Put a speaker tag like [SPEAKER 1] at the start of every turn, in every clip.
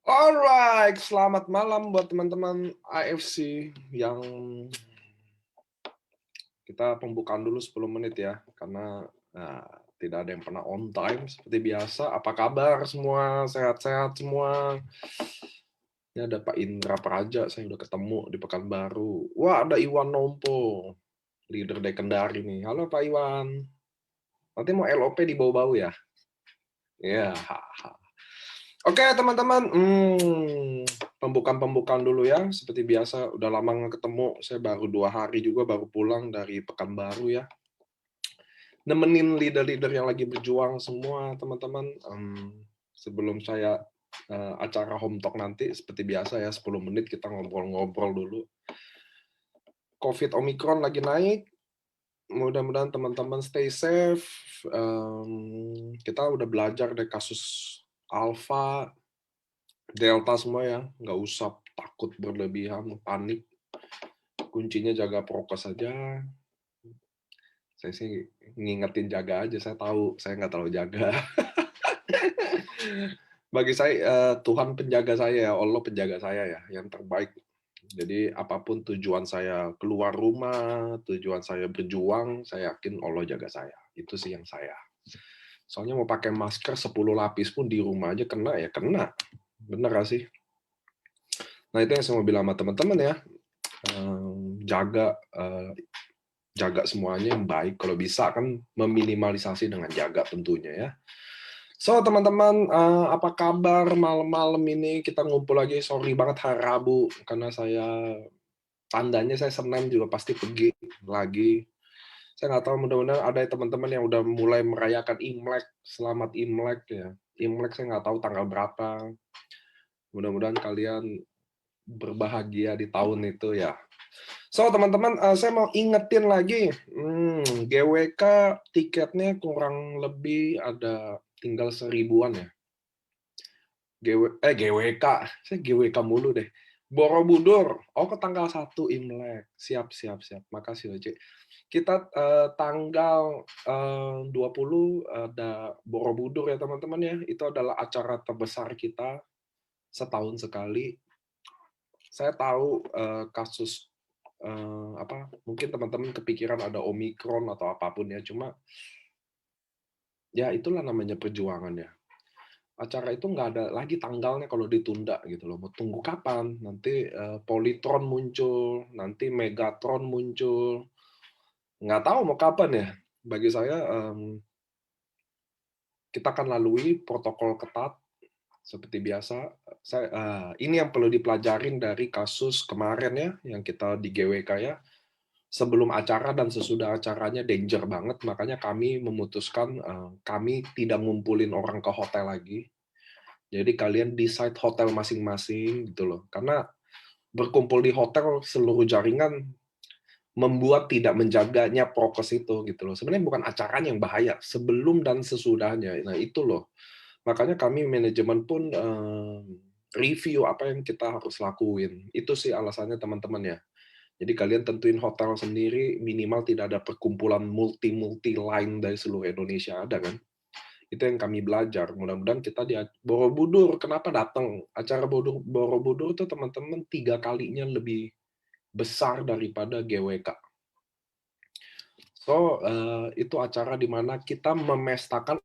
[SPEAKER 1] Alright, selamat malam buat teman-teman AFC yang kita pembukaan dulu 10 menit ya, karena tidak ada yang pernah on time seperti biasa. Apa kabar semua? Sehat-sehat semua? Ini ada Pak Indra Praja, saya udah ketemu di Pekanbaru. Wah, ada Iwan Nompo, leader dari Kendari nih. Halo Pak Iwan. Nanti mau LOP di bau-bau ya? Ya. Oke teman-teman, pembukaan dulu ya. Seperti biasa, udah lama nggak ketemu. Saya baru 2 hari juga baru pulang dari Pekanbaru ya. Nemenin leader-leader yang lagi berjuang semua teman-teman. Sebelum saya acara home talk nanti, seperti biasa ya, 10 menit kita ngobrol-ngobrol dulu. COVID Omicron lagi naik. Mudah-mudahan teman-teman stay safe. Kita udah belajar dari kasus Alpha, Delta semua ya, nggak usah takut berlebihan, panik. Kuncinya jaga prokes saja. Saya sih ngingetin jaga aja, saya tahu saya nggak terlalu jaga. Bagi saya, Tuhan penjaga saya ya, Allah penjaga saya ya, yang terbaik. Jadi apapun tujuan saya keluar rumah, tujuan saya berjuang, saya yakin Allah jaga saya. Itu sih yang saya. Soalnya mau pakai masker 10 lapis pun di rumah aja kena ya kena. Bener gak sih? Nah itu yang saya mau bilang sama teman-teman ya. Jaga jaga semuanya yang baik. Kalau bisa kan meminimalisasi dengan jaga tentunya ya. So teman-teman, apa kabar malam-malam ini? Kita ngumpul lagi. Sorry banget hari Rabu karena tandanya saya Senin juga pasti pergi lagi. Saya nggak tahu, mudah-mudahan ada teman-teman yang udah mulai merayakan Imlek. Selamat Imlek ya. Imlek saya nggak tahu tanggal berapa. Mudah-mudahan kalian berbahagia di tahun itu ya. So teman-teman, saya mau ingetin lagi, GWK tiketnya kurang lebih ada tinggal 1000-an ya. GWK, saya GWK mulu deh. Borobudur, ke tanggal 1 Imlek. Siap, siap, siap. Makasih Oce. Kita tanggal 20 ada Borobudur ya teman-teman ya. Itu adalah acara terbesar kita setahun sekali. Saya tahu kasus mungkin teman-teman kepikiran ada Omikron atau apapun ya, cuma ya itulah namanya perjuangan ya. Acara itu nggak ada lagi tanggalnya kalau ditunda gitu loh. Mau tunggu kapan? Nanti Polytron muncul, nanti Megatron muncul. Nggak tahu mau kapan ya. Bagi saya kita akan lalui protokol ketat seperti biasa. Ini yang perlu dipelajarin dari kasus kemarin ya, yang kita di GWK ya. Sebelum acara dan sesudah acaranya danger banget, makanya kami memutuskan kami tidak ngumpulin orang ke hotel lagi. Jadi kalian decide hotel masing-masing gitu loh. Karena berkumpul di hotel seluruh jaringan membuat tidak menjaganya prokes itu gitu loh. Sebenarnya bukan acaranya yang bahaya, sebelum dan sesudahnya. Nah itu loh. Makanya kami manajemen pun review apa yang kita harus lakuin. Itu sih alasannya teman-teman ya. Jadi kalian tentuin hotel sendiri, minimal tidak ada perkumpulan multi line dari seluruh Indonesia, ada kan? Itu yang kami belajar. Mudah-mudahan kita di Borobudur, kenapa datang? Acara Borobudur itu teman-teman 3 kalinya lebih besar daripada GWK. So, itu acara di mana kita memestakan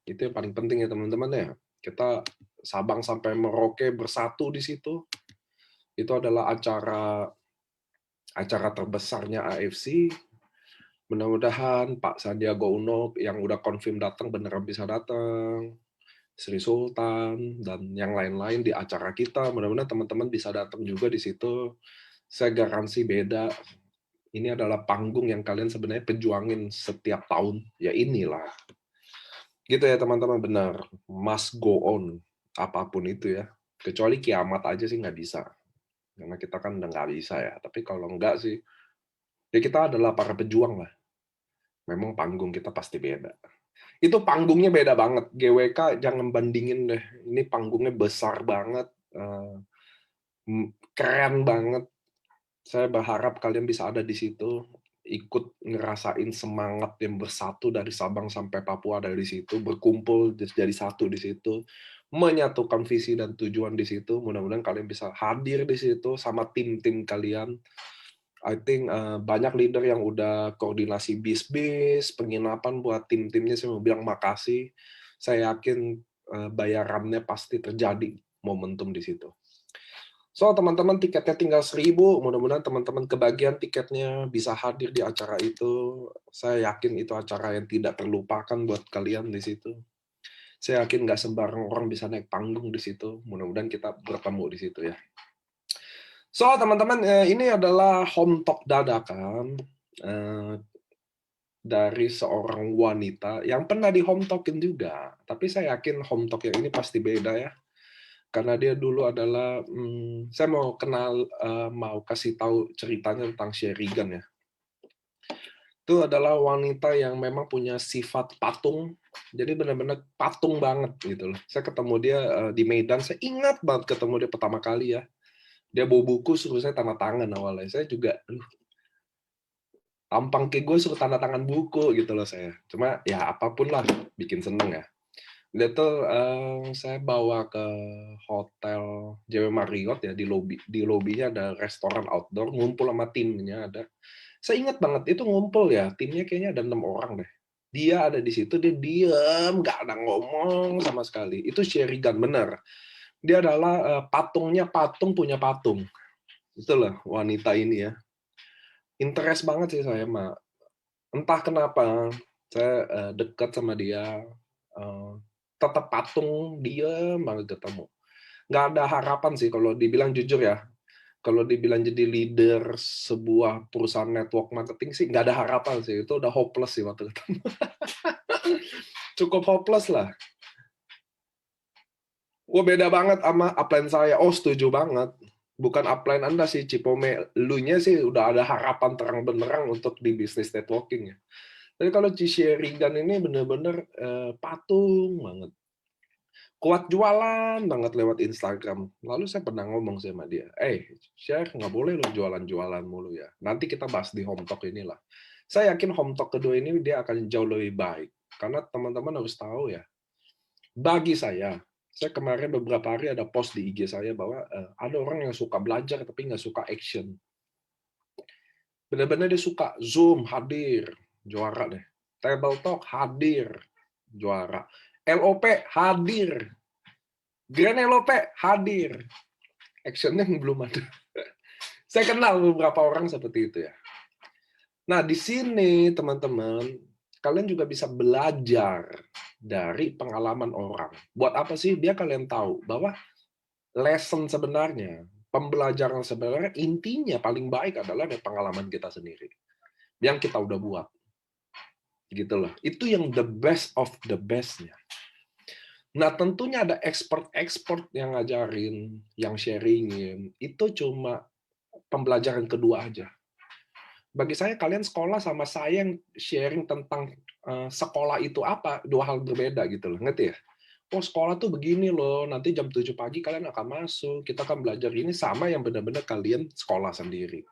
[SPEAKER 1] itu yang paling penting ya teman-teman ya. Kita Sabang sampai Merauke bersatu di situ. Itu adalah acara terbesarnya AFC. Mudah-mudahan Pak Sandiaga Uno yang udah confirm datang beneran bisa datang. Sri Sultan dan yang lain-lain di acara kita. Mudah-mudahan teman-teman bisa datang juga di situ. Saya garansi beda. Ini adalah panggung yang kalian sebenarnya perjuangin setiap tahun. Ya inilah. Gitu ya teman-teman, benar. Must go on. Apapun itu ya. Kecuali kiamat aja sih nggak bisa. Karena kita kan udah nggak bisa ya. Tapi kalau nggak sih, ya kita adalah para pejuang lah. Memang panggung kita pasti beda. Itu panggungnya beda banget. GWK jangan bandingin deh. Ini panggungnya besar banget, keren banget. Saya berharap kalian bisa ada di situ, ikut ngerasain semangat yang bersatu dari Sabang sampai Papua dari situ, berkumpul jadi satu di situ, menyatukan visi dan tujuan di situ. Mudah-mudahan kalian bisa hadir di situ sama tim-tim kalian. I think banyak leader yang udah koordinasi bis-bis, penginapan buat tim-timnya, saya mau bilang makasih. Saya yakin bayarannya pasti terjadi momentum di situ. So, teman-teman tiketnya tinggal 1.000, mudah-mudahan teman-teman kebagian tiketnya bisa hadir di acara itu. Saya yakin itu acara yang tidak terlupakan buat kalian di situ. Saya yakin nggak sembarang orang bisa naik panggung di situ. Mudah-mudahan kita bertemu di situ ya. So, teman-teman, ini adalah home talk dadakan dari seorang wanita yang pernah di home talkin juga. Tapi saya yakin home talk yang ini pasti beda ya. Karena dia dulu adalah, saya mau kenal, mau kasih tahu ceritanya tentang Sherigan ya. Itu adalah wanita yang memang punya sifat patung, jadi benar-benar patung banget gitu loh. Saya ketemu dia di Medan, saya ingat banget ketemu dia pertama kali ya. Dia bawa buku suruh saya tanda tangan awalnya. Saya juga, aduh, tampang ke gue suruh tanda tangan buku gitu loh saya. Cuma ya apapun lah, bikin seneng ya. Dia tuh saya bawa ke hotel JW Marriott ya, di lobinya ada restoran outdoor, ngumpul sama timnya ada. Saya ingat banget itu ngumpul ya, timnya kayaknya ada 6 orang deh. Dia ada di situ, dia diem, nggak ada ngomong sama sekali. Itu Sheridan, bener. Dia adalah patungnya patung punya patung. Itulah wanita ini ya. Interest banget sih saya, Mak. Entah kenapa, saya dekat sama dia, tetap patung, diem banget ketemu. Nggak ada harapan sih kalau dibilang jujur ya, kalau dibilang jadi leader sebuah perusahaan network marketing sih nggak ada harapan sih, itu udah hopeless sih waktu ketemu. Cukup hopeless lah. Wah beda banget sama upline saya, oh setuju banget. Bukan upline Anda sih, Cipome, elunya sih udah ada harapan terang benderang untuk di bisnis networking ya. Tapi kalau Sheridan ini bener-bener patung banget. Kuat jualan banget lewat Instagram. Lalu saya pernah ngomong sama dia, Share, nggak boleh lo jualan-jualan mulu ya. Nanti kita bahas di home talk inilah. Saya yakin home talk kedua ini dia akan jauh lebih baik. Karena teman-teman harus tahu ya, bagi saya kemarin beberapa hari ada post di IG saya bahwa ada orang yang suka belajar tapi nggak suka action. Benar-benar dia suka Zoom, hadir, juara deh. Table Talk, hadir, juara. LOP, hadir. Grand LOP, hadir. Actionnya belum ada. Saya kenal beberapa orang seperti itu ya. Nah, di sini teman-teman, kalian juga bisa belajar dari pengalaman orang. Buat apa sih? Biar kalian tahu bahwa lesson sebenarnya, pembelajaran sebenarnya intinya paling baik adalah dari pengalaman kita sendiri. Yang kita udah buat. Gitu loh. Itu yang the best of the best-nya. Nah, tentunya ada expert-expert yang ngajarin, yang sharingin. Itu cuma pembelajaran kedua aja. Bagi saya, kalian sekolah sama saya yang sharing tentang sekolah itu apa, dua hal berbeda gitu loh. Ngerti ya? Oh, sekolah tuh begini loh, nanti jam 7 pagi kalian akan masuk, kita akan belajar ini sama yang benar-benar kalian sekolah sendiri.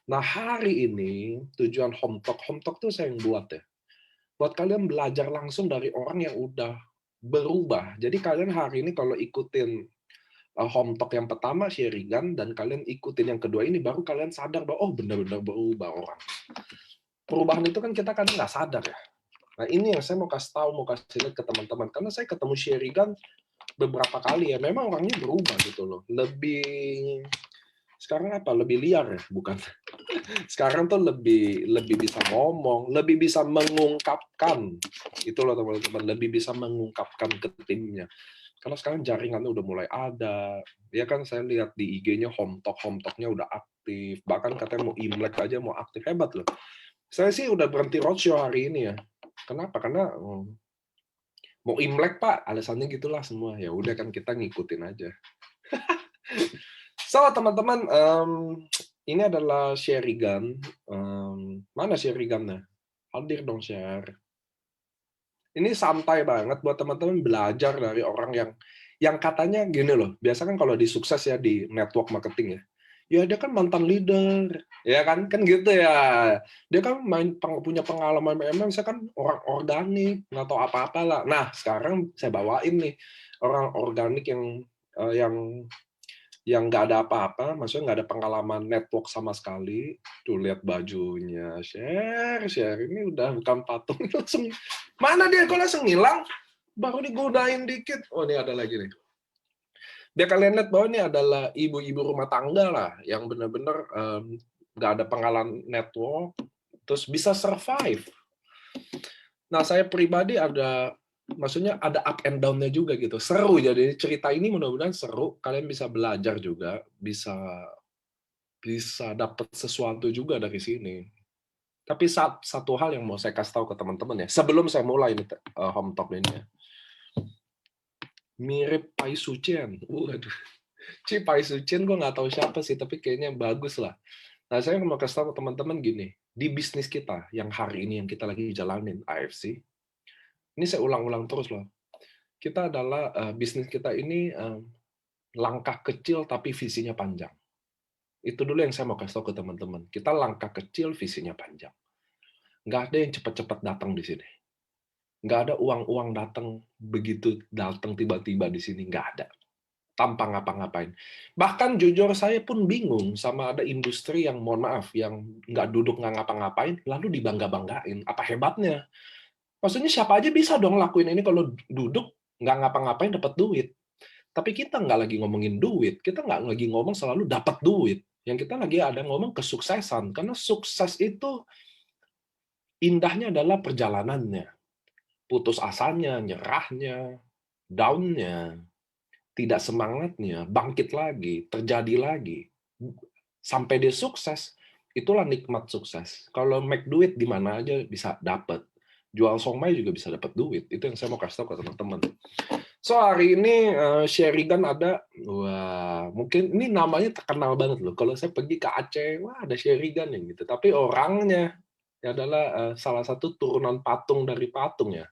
[SPEAKER 1] Nah, hari ini tujuan Home Talk tuh saya yang buat ya. Buat kalian belajar langsung dari orang yang udah berubah. Jadi kalian hari ini kalau ikutin home talk yang pertama Sheridan dan kalian ikutin yang kedua ini baru kalian sadar bahwa oh benar-benar berubah orang. Perubahan itu kan kita kadang nggak sadar ya. Nah ini yang saya mau kasih tahu, mau kasih lihat ke teman-teman karena saya ketemu Sheridan beberapa kali ya, memang orangnya berubah gitu loh. Lebih sekarang apa? Lebih liar ya, bukan? Sekarang tuh lebih bisa ngomong, lebih bisa mengungkapkan. Itu loh teman-teman, lebih bisa mengungkapkan ke timnya. Karena sekarang jaringannya udah mulai ada. Ya kan saya lihat di IG-nya home talk-nya udah aktif. Bahkan katanya mau Imlek aja mau aktif. Hebat loh. Saya sih udah berhenti roadshow hari ini ya. Kenapa? Karena mau Imlek Pak, alasannya gitulah semua. Ya udah kan kita ngikutin aja. So teman-teman, ini adalah Sheridan. Mana Sheridan-nya? Hadir dong share. Ini santai banget buat teman-teman belajar dari orang yang katanya gini loh, biasa kan kalau di sukses ya di network marketing ya, ya dia kan mantan leader, ya kan gitu ya. Dia kan punya pengalaman MM, saya kan orang organik, nggak tahu apa-apa lah. Nah, sekarang saya bawain nih orang organik yang nggak ada apa-apa, maksudnya nggak ada pengalaman network sama sekali. Tuh lihat bajunya, share, ini udah bukan patung, langsung mana dia kok langsung ngilang? Baru digodain dikit. Oh ini ada lagi nih. Biar kalian lihat bahwa ini adalah ibu-ibu rumah tangga lah, yang benar-benar nggak ada pengalaman network, terus bisa survive. Nah saya pribadi maksudnya ada up and down-nya juga gitu. Seru, jadi cerita ini mudah-mudahan seru. Kalian bisa belajar juga, bisa dapat sesuatu juga dari sini. Tapi satu hal yang mau saya kasih tahu ke teman-teman ya, sebelum saya mulai ini home talk ini ya, mirip Pai Sucien. Waduh, Pai Sucien gue nggak tahu siapa sih, tapi kayaknya bagus lah. Nah, saya mau kasih tahu ke teman-teman gini, di bisnis kita yang hari ini yang kita lagi jalanin AFC, ini saya ulang-ulang terus loh. Kita adalah bisnis kita ini langkah kecil tapi visinya panjang. Itu dulu yang saya mau kasih tahu ke teman-teman. Kita langkah kecil, visinya panjang. Nggak ada yang cepat-cepat datang di sini. Nggak ada uang-uang datang tiba-tiba di sini, nggak ada. Tanpa ngapa-ngapain. Bahkan jujur saya pun bingung sama ada industri yang, mohon maaf, yang nggak duduk nggak ngapa-ngapain, lalu dibangga-banggain. Apa hebatnya? Maksudnya siapa aja bisa dong lakuin ini kalau duduk nggak ngapa-ngapain dapat duit. Tapi kita nggak lagi ngomongin duit, kita nggak lagi ngomong selalu dapat duit. Yang kita lagi ada ngomong kesuksesan, karena sukses itu indahnya adalah perjalanannya. Putus asanya, nyerahnya, down-nya, tidak semangatnya, bangkit lagi, terjadi lagi. Sampai dia sukses, itulah nikmat sukses. Kalau make duit di mana aja bisa dapat. Jual somai juga bisa dapat duit. Itu yang saya mau kasih tahu ke teman-teman. So hari ini Sherigan ada, wah mungkin ini namanya terkenal banget loh. Kalau saya pergi ke Aceh, wah ada Sherigan yang gitu. Tapi orangnya adalah salah satu turunan patung dari patung ya.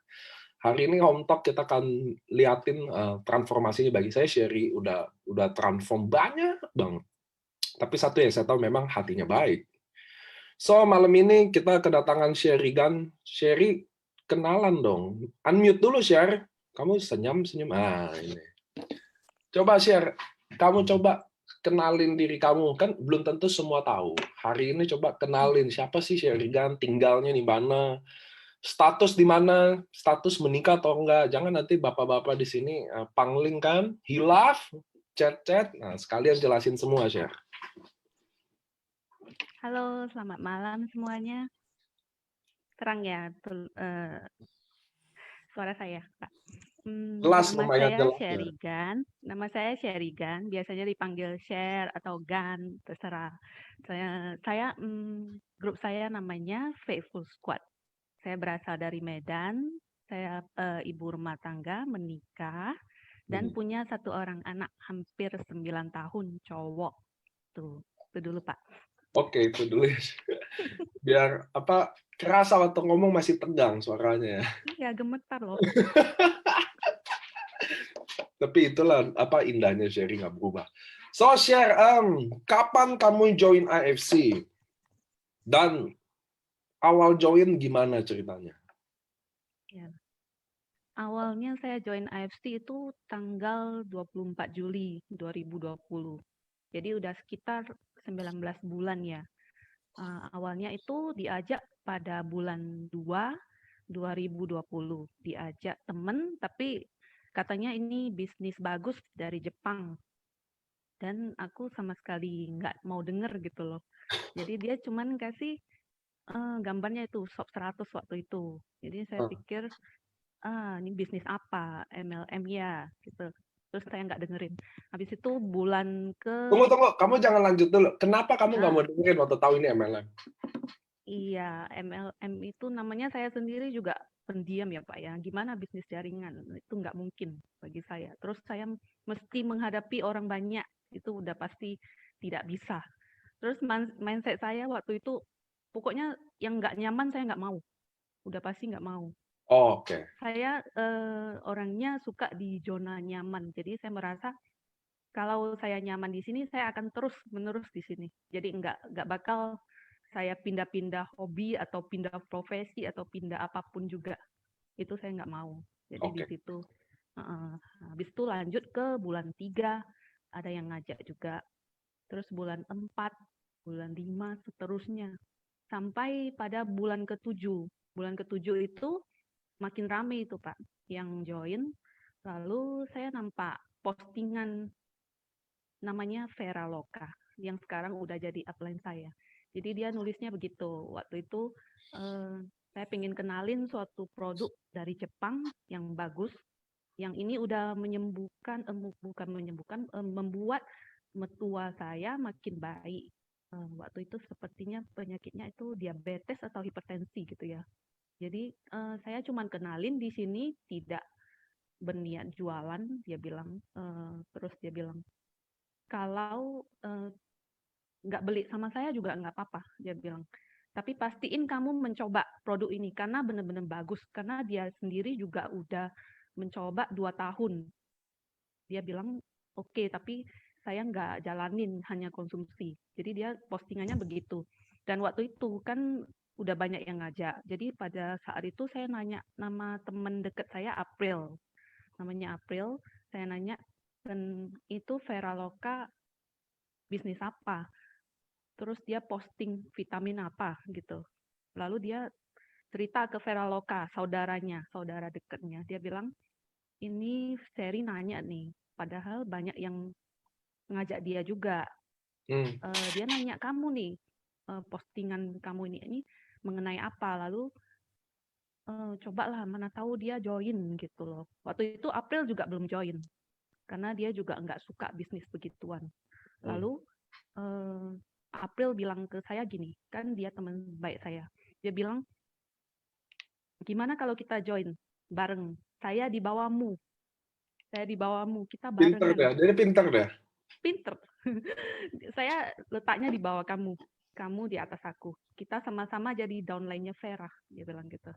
[SPEAKER 1] Hari ini Home Talk kita akan liatin transformasinya. Bagi saya Sherry udah transform banyak banget. Tapi satu yang saya tahu memang hatinya baik. So malam ini kita kedatangan Sherigan. Sherry kenalan dong. Unmute dulu Sher. Kamu senyum. Ah ini. Coba share. Kamu coba kenalin diri kamu. Kan belum tentu semua tahu. Hari ini coba kenalin siapa sih Sherigan, tinggalnya di mana, status di mana, status menikah atau enggak. Jangan nanti bapak-bapak di sini pangling kan, hilaf, chat-chat. Nah, sekalian jelasin semua, Share.
[SPEAKER 2] Halo, selamat malam semuanya. Terang ya suara saya, Pak.
[SPEAKER 1] Jelas,
[SPEAKER 2] Nama
[SPEAKER 1] lumayan
[SPEAKER 2] saya
[SPEAKER 1] jelas.
[SPEAKER 2] Sherigan. Nama saya Sherigan. Biasanya dipanggil Share atau Gan, terserah. Grup saya namanya Faithful Squad. Saya berasal dari Medan. Saya ibu rumah tangga, menikah, dan punya satu orang anak hampir 9 tahun, cowok. Tuh, itu dulu Pak.
[SPEAKER 1] Oke, itu dulu ya. Biar kerasa waktu ngomong masih tegang suaranya.
[SPEAKER 2] Iya, gemetar loh.
[SPEAKER 1] Tapi itulah indahnya Sherry nggak berubah. So Share, kapan kamu join AFC? Dan awal join gimana ceritanya?
[SPEAKER 2] Ya. Awalnya saya join AFC itu tanggal 24 Juli 2020. Jadi udah sekitar 19 bulan ya. Awalnya itu diajak pada bulan 2 2020. Diajak temen, tapi katanya ini bisnis bagus dari Jepang. Dan aku sama sekali nggak mau denger gitu loh. Jadi dia cuman kasih gambarnya itu shop 100 waktu itu. Jadi saya pikir ini bisnis apa, MLM ya gitu. Terus saya nggak dengerin. Habis itu bulan ke
[SPEAKER 1] Tunggu, kamu jangan lanjut dulu. Kenapa kamu nggak mau dengerin waktu tahu ini MLM?
[SPEAKER 2] Iya, MLM itu namanya saya sendiri juga pendiam ya Pak ya. Gimana bisnis jaringan? Itu nggak mungkin bagi saya. Terus saya mesti menghadapi orang banyak. Itu udah pasti tidak bisa. Terus mindset saya waktu itu, pokoknya yang nggak nyaman saya nggak mau. Udah pasti nggak mau.
[SPEAKER 1] Oke.
[SPEAKER 2] Saya orangnya suka di zona nyaman. Jadi saya merasa kalau saya nyaman di sini, saya akan terus-menerus di sini. Jadi nggak bakal saya pindah-pindah hobi atau pindah profesi atau pindah apapun juga. Itu saya nggak mau. Jadi di
[SPEAKER 1] Oke.
[SPEAKER 2] situ. Habis itu lanjut ke bulan 3, ada yang ngajak juga. Terus bulan 4, bulan 5, seterusnya. Sampai pada bulan ke-7. Bulan ke-7 itu makin rame itu Pak yang join. Lalu saya nampak postingan namanya Vera Loka yang sekarang udah jadi upline saya. Jadi dia nulisnya begitu. Waktu itu saya pengen kenalin suatu produk dari Jepang yang bagus. Yang ini udah menyembuhkan, bukan menyembuhkan, membuat mertua saya makin baik. Waktu itu sepertinya penyakitnya itu diabetes atau hipertensi gitu ya. Jadi saya cuma kenalin di sini, tidak berniat jualan, dia bilang. Terus dia bilang, kalau nggak beli sama saya juga nggak apa-apa, dia bilang. Tapi pastiin kamu mencoba produk ini karena benar-benar bagus. Karena dia sendiri juga udah mencoba 2 tahun. Dia bilang, oke, tapi saya nggak jalanin, hanya konsumsi. Jadi dia postingannya begitu. Dan waktu itu kan udah banyak yang ngajak. Jadi pada saat itu saya nanya nama teman dekat saya, April. Namanya April. Saya nanya, dan itu Vera Loka bisnis apa? Terus dia posting vitamin apa gitu. Lalu dia cerita ke Vera Loka, saudaranya, saudara dekatnya. Dia bilang, ini Seri nanya nih, padahal banyak yang ngajak dia juga. Dia nanya, kamu nih, postingan kamu ini mengenai apa? Lalu cobalah, mana tahu dia join gitu loh. Waktu itu April juga belum join, karena dia juga nggak suka bisnis begituan. Lalu April bilang ke saya gini, kan dia teman baik saya. Dia bilang, gimana kalau kita join bareng? Saya di bawahmu, kita
[SPEAKER 1] Pinter
[SPEAKER 2] barengan.
[SPEAKER 1] dah, dia pinter dah.
[SPEAKER 2] Pinter. Saya letaknya di bawah kamu, kamu di atas aku. Kita sama-sama jadi downline-nya Vera, dia bilang gitu.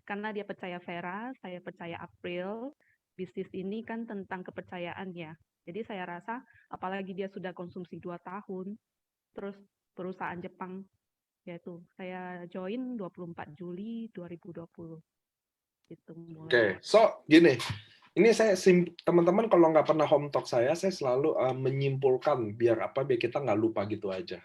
[SPEAKER 2] Karena dia percaya Vera, saya percaya April. Bisnis ini kan tentang kepercayaan ya. Jadi saya rasa, apalagi dia sudah konsumsi 2 tahun, terus perusahaan Jepang, yaitu saya join 24 Juli 2020. Itu mulai.
[SPEAKER 1] Oke, so gini, ini saya teman-teman kalau nggak pernah home talk saya selalu menyimpulkan biar apa biar kita nggak lupa gitu aja.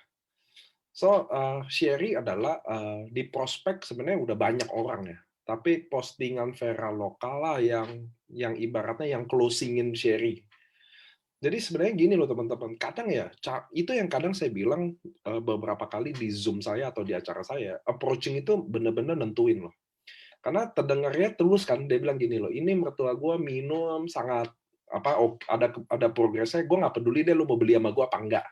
[SPEAKER 1] So Sherry adalah di prospek sebenarnya udah banyak orang ya, tapi postingan Vera lokal lah yang ibaratnya yang closingin Sherry. Jadi sebenarnya gini loh teman-teman, kadang ya itu yang kadang saya bilang beberapa kali di Zoom saya atau di acara saya, approaching itu bener-bener nentuin loh. Karena terdengarnya terus kan, dia bilang gini loh, ini mertua gue minum sangat ada progresnya, gue nggak peduli deh lu mau beli sama gue apa enggak.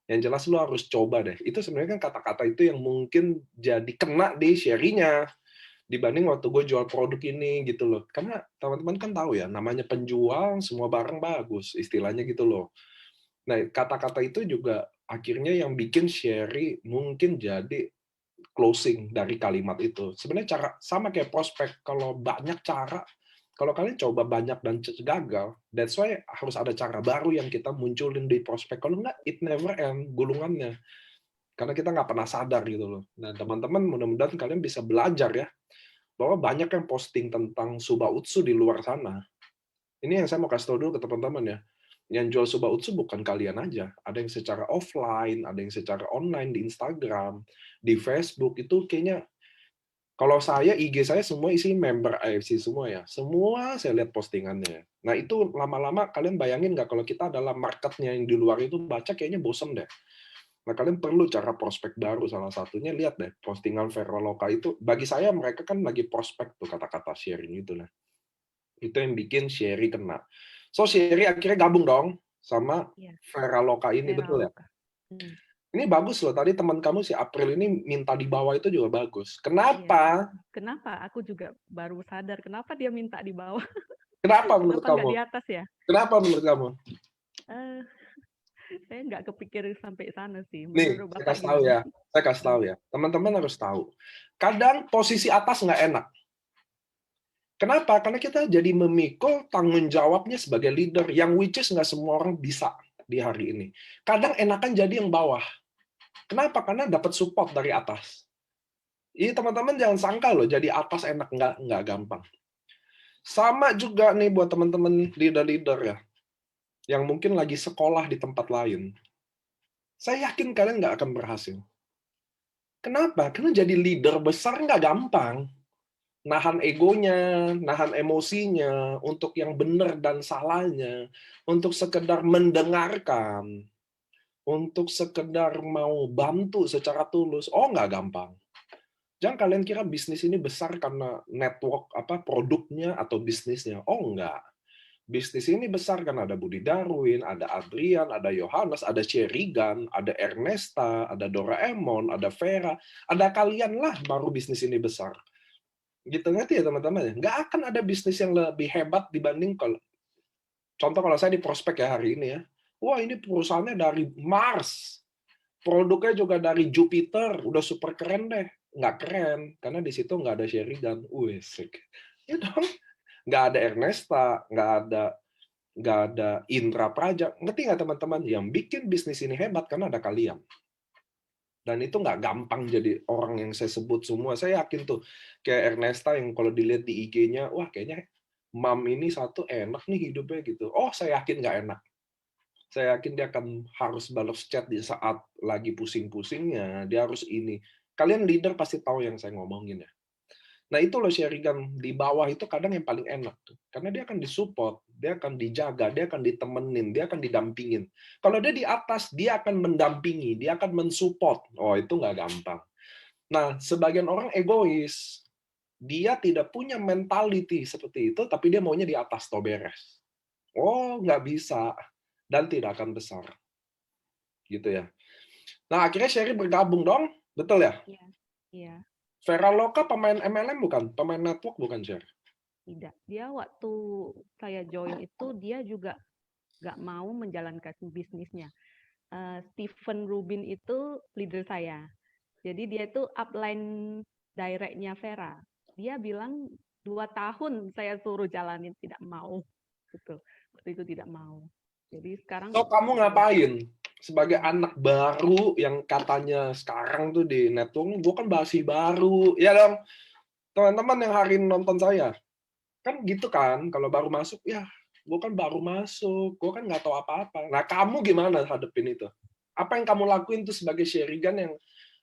[SPEAKER 1] Yang jelas lu harus coba deh. Itu sebenarnya kan kata-kata itu yang mungkin jadi kena di share-nya dibanding waktu gue jual produk ini gitu loh. Karena teman-teman kan tahu ya, namanya penjual semua barang bagus, istilahnya gitu loh. Nah, kata-kata itu juga akhirnya yang bikin Sherry mungkin jadi closing dari kalimat itu. Sebenarnya cara sama kayak prospek, kalau banyak cara, kalau kalian coba banyak dan gagal, that's why harus ada cara baru yang kita munculin di prospek. Kalau enggak, it never end gulungannya. Karena kita nggak pernah sadar gitu loh. Nah, teman-teman mudah-mudahan kalian bisa belajar ya, bahwa banyak yang posting tentang Suba Utsu di luar sana. Ini yang saya mau kasih tahu dulu ke teman-teman ya. Yang jual Suba Utsu bukan kalian aja. Ada yang secara offline, ada yang secara online di Instagram, di Facebook, itu kayaknya kalau saya, IG saya semua isi member AFC semua ya. Semua saya lihat postingannya. Nah, itu lama-lama kalian bayangin nggak kalau kita adalah marketnya yang di luar itu baca kayaknya bosen deh. Nah, kalian perlu cara prospek baru. Salah satunya lihat deh, postingan Veroloka itu, bagi saya mereka kan lagi prospek tuh kata-kata sharing itu. Nah, itu yang bikin Sherry kena. So, Sherry akhirnya gabung dong sama
[SPEAKER 2] Ya,
[SPEAKER 1] Veraloka ini,
[SPEAKER 2] Vera
[SPEAKER 1] betul ya?
[SPEAKER 2] Loka. Hmm,
[SPEAKER 1] Ini bagus loh, tadi teman kamu si April ini minta di bawah itu juga bagus.
[SPEAKER 2] iya.
[SPEAKER 1] Kenapa?
[SPEAKER 2] Kenapa? Aku juga baru sadar kenapa dia minta di bawah.
[SPEAKER 1] Kenapa menurut
[SPEAKER 2] Kenapa nggak
[SPEAKER 1] kamu?
[SPEAKER 2] di atas ya?
[SPEAKER 1] Kenapa menurut kamu?
[SPEAKER 2] Eh, saya nggak kepikir sampai sana sih.
[SPEAKER 1] Nih,
[SPEAKER 2] Menurut
[SPEAKER 1] saya
[SPEAKER 2] Bapak
[SPEAKER 1] kasih tahu
[SPEAKER 2] gimana?
[SPEAKER 1] ya. Saya kasih tahu ya. Teman-teman harus tahu. Kadang posisi atas nggak enak. Kenapa? Karena kita jadi memikul tanggung jawabnya sebagai leader, yang which is nggak semua orang bisa di hari ini. Kadang enakan jadi yang bawah. Kenapa? Karena dapat support dari atas. Ini teman-teman jangan sangka loh, jadi atas enak, nggak gampang. Sama juga nih buat teman-teman leader-leader ya, yang mungkin lagi sekolah di tempat lain. Saya yakin kalian nggak akan berhasil. Kenapa? Karena jadi leader besar nggak gampang. Nahan egonya, nahan emosinya, untuk yang benar dan salahnya, untuk sekedar mendengarkan, untuk sekedar mau bantu secara tulus. Oh, nggak gampang. Jangan kalian kira bisnis ini besar karena network produknya atau bisnisnya. Oh, enggak. Bisnis ini besar karena ada Budi Darwin, ada Adrian, ada Yohanes, ada Sherigan, ada Ernesta, ada Doraemon, ada Vera. Ada kalian lah baru bisnis ini besar. Gitu, ngerti ya teman-teman? Nggak akan ada bisnis yang lebih hebat dibanding kalau saya di prospek ya hari ini ya. Wah, ini perusahaannya dari Mars. Produknya juga dari Jupiter. Udah super keren deh. Nggak keren, karena di situ nggak ada Sheridan. Wih, sick. Ya dong. Nggak ada Ernesta, nggak ada Indra Praja. Ngerti nggak teman-teman? Yang bikin bisnis ini hebat karena ada kalian. Dan itu nggak gampang jadi orang yang saya sebut semua. Saya yakin tuh, kayak Ernesta yang kalau dilihat di IG-nya, wah kayaknya mam ini satu enak nih hidupnya gitu. Oh, saya yakin nggak enak. Saya yakin dia akan harus balas chat di saat lagi pusing-pusingnya. Dia harus ini. Kalian leader pasti tahu yang saya ngomongin ya. Nah itu loh Sheridan, di bawah itu kadang yang paling enak tuh. Karena dia akan disupport, dia akan dijaga, dia akan ditemenin, dia akan didampingin. Kalau dia di atas, dia akan mendampingi, dia akan mensupport. Oh itu nggak gampang. Nah sebagian orang egois, dia tidak punya mentality seperti itu, tapi dia maunya di atas toh beres. Oh nggak bisa, dan tidak akan besar. Gitu ya. Nah akhirnya Sherry bergabung dong, betul ya?
[SPEAKER 2] Iya, iya,
[SPEAKER 1] Vera Loka pemain MLM bukan? Pemain network bukan, Sherry?
[SPEAKER 2] tidak. Dia waktu saya join itu dia juga nggak mau menjalankan bisnisnya. Stephen Rubin itu leader saya. Jadi dia itu upline directnya Vera. Dia bilang 2 tahun saya suruh jalanin tidak mau. Gitu. Waktu itu tidak mau. Jadi sekarang
[SPEAKER 1] So, kamu
[SPEAKER 2] saya
[SPEAKER 1] ngapain? Sebagai anak baru yang katanya sekarang tuh di network, gue kan masih baru. Ya dong, teman-teman yang hari ini nonton saya. Kan gitu kan, kalau baru masuk, ya gue kan baru masuk, gue kan nggak tahu apa-apa. Nah, kamu gimana hadepin itu? Apa yang kamu lakuin tuh sebagai Sherigan yang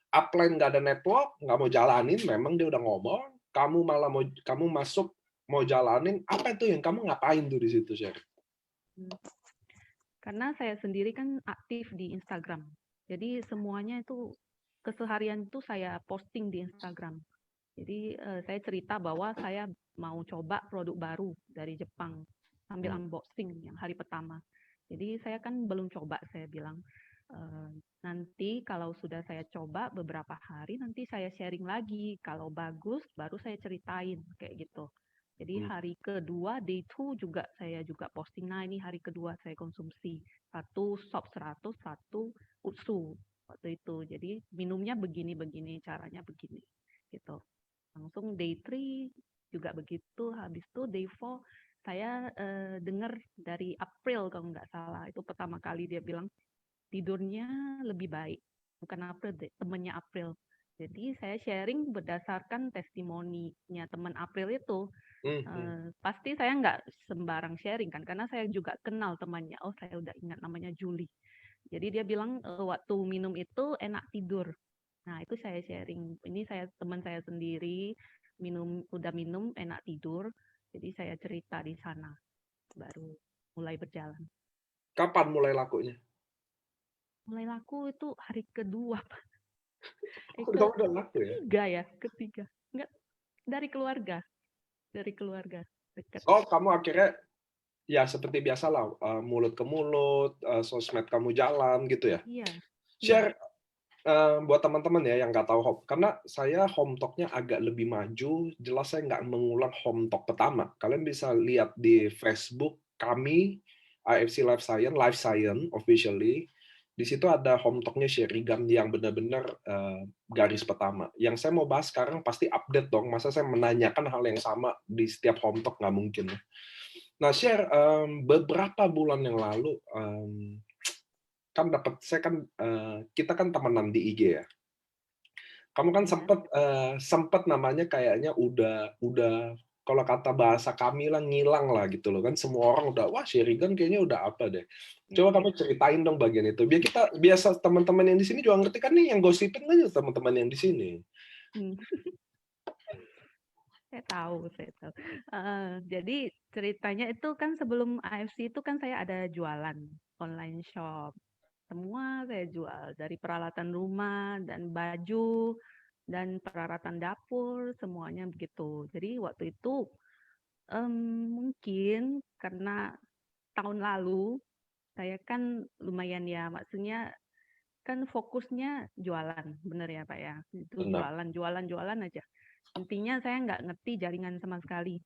[SPEAKER 1] upline nggak ada network, nggak mau jalanin, memang dia udah ngomong, kamu malah kamu masuk mau jalanin, apa itu yang kamu ngapain tuh di situ, Sher?
[SPEAKER 2] karena saya sendiri kan aktif di Instagram. Jadi semuanya itu keseharian itu saya posting di Instagram. Jadi saya cerita bahwa saya mau coba produk baru dari Jepang sambil unboxing yang hari pertama. Jadi saya kan belum coba, saya bilang nanti kalau sudah saya coba beberapa hari nanti saya sharing lagi. Kalau bagus baru saya ceritain kayak gitu. Jadi hari kedua day 2 juga saya juga posting. Nah ini hari kedua saya konsumsi satu sop 100, satu utsu waktu itu. Jadi minumnya begini-begini, caranya begini gitu. Langsung day 3 juga begitu. Habis itu day 4 saya dengar dari April kalau nggak salah. Itu pertama kali dia bilang tidurnya lebih baik. Bukan April deh, temannya April. Jadi saya sharing berdasarkan testimoninya teman April itu. Pasti saya nggak sembarang sharing kan, karena saya juga kenal temannya. Oh saya udah ingat namanya Julie. Jadi dia bilang waktu minum itu enak tidur. Nah itu saya sharing. Ini teman saya sendiri udah minum enak tidur. Jadi saya cerita di sana baru mulai berjalan.
[SPEAKER 1] Kapan mulai lakunya?
[SPEAKER 2] Mulai laku itu hari kedua, Pak.
[SPEAKER 1] Kamu udah laku ya?
[SPEAKER 2] Ketiga. Enggak, dari keluarga dekat.
[SPEAKER 1] Oh, kamu akhirnya ya seperti biasa lah, mulut ke mulut, sosmed kamu jalan gitu ya?
[SPEAKER 2] Iya, iya,
[SPEAKER 1] Share buat teman-teman ya yang nggak tahu karena saya home talk-nya agak lebih maju, jelas saya nggak mengulang home talk pertama. Kalian bisa lihat di Facebook kami, AFC Life Science officially, Di situ ada home talk-nya Sherigan yang benar-benar garis pertama. Yang saya mau bahas sekarang pasti update dong. Masa saya menanyakan hal yang sama di setiap home talk, nggak mungkin. Nah, share beberapa bulan yang lalu kan kita kan temenan di IG ya. Kamu kan
[SPEAKER 2] Ya,
[SPEAKER 1] sempet namanya kayaknya udah kalau kata bahasa kami lah ngilang lah gitu loh kan, semua orang udah, "Wah, Sherigan kayaknya udah apa deh."
[SPEAKER 2] ya,
[SPEAKER 1] Coba
[SPEAKER 2] ya.
[SPEAKER 1] kamu ceritain dong bagian itu, biasa teman-teman yang di sini juga ngerti kan nih, yang gosipin kan juga teman-teman yang di sini.
[SPEAKER 2] Hmm, saya tahu, saya tahu. Jadi ceritanya itu kan sebelum AFC itu kan saya ada jualan online shop. Semua saya jual dari peralatan rumah dan baju dan peralatan dapur semuanya begitu. Jadi waktu itu mungkin karena tahun lalu saya kan lumayan ya, maksudnya kan fokusnya jualan, bener ya Pak ya? Itu
[SPEAKER 1] Benar,
[SPEAKER 2] jualan, jualan, jualan aja. Intinya saya nggak ngerti jaringan sama sekali.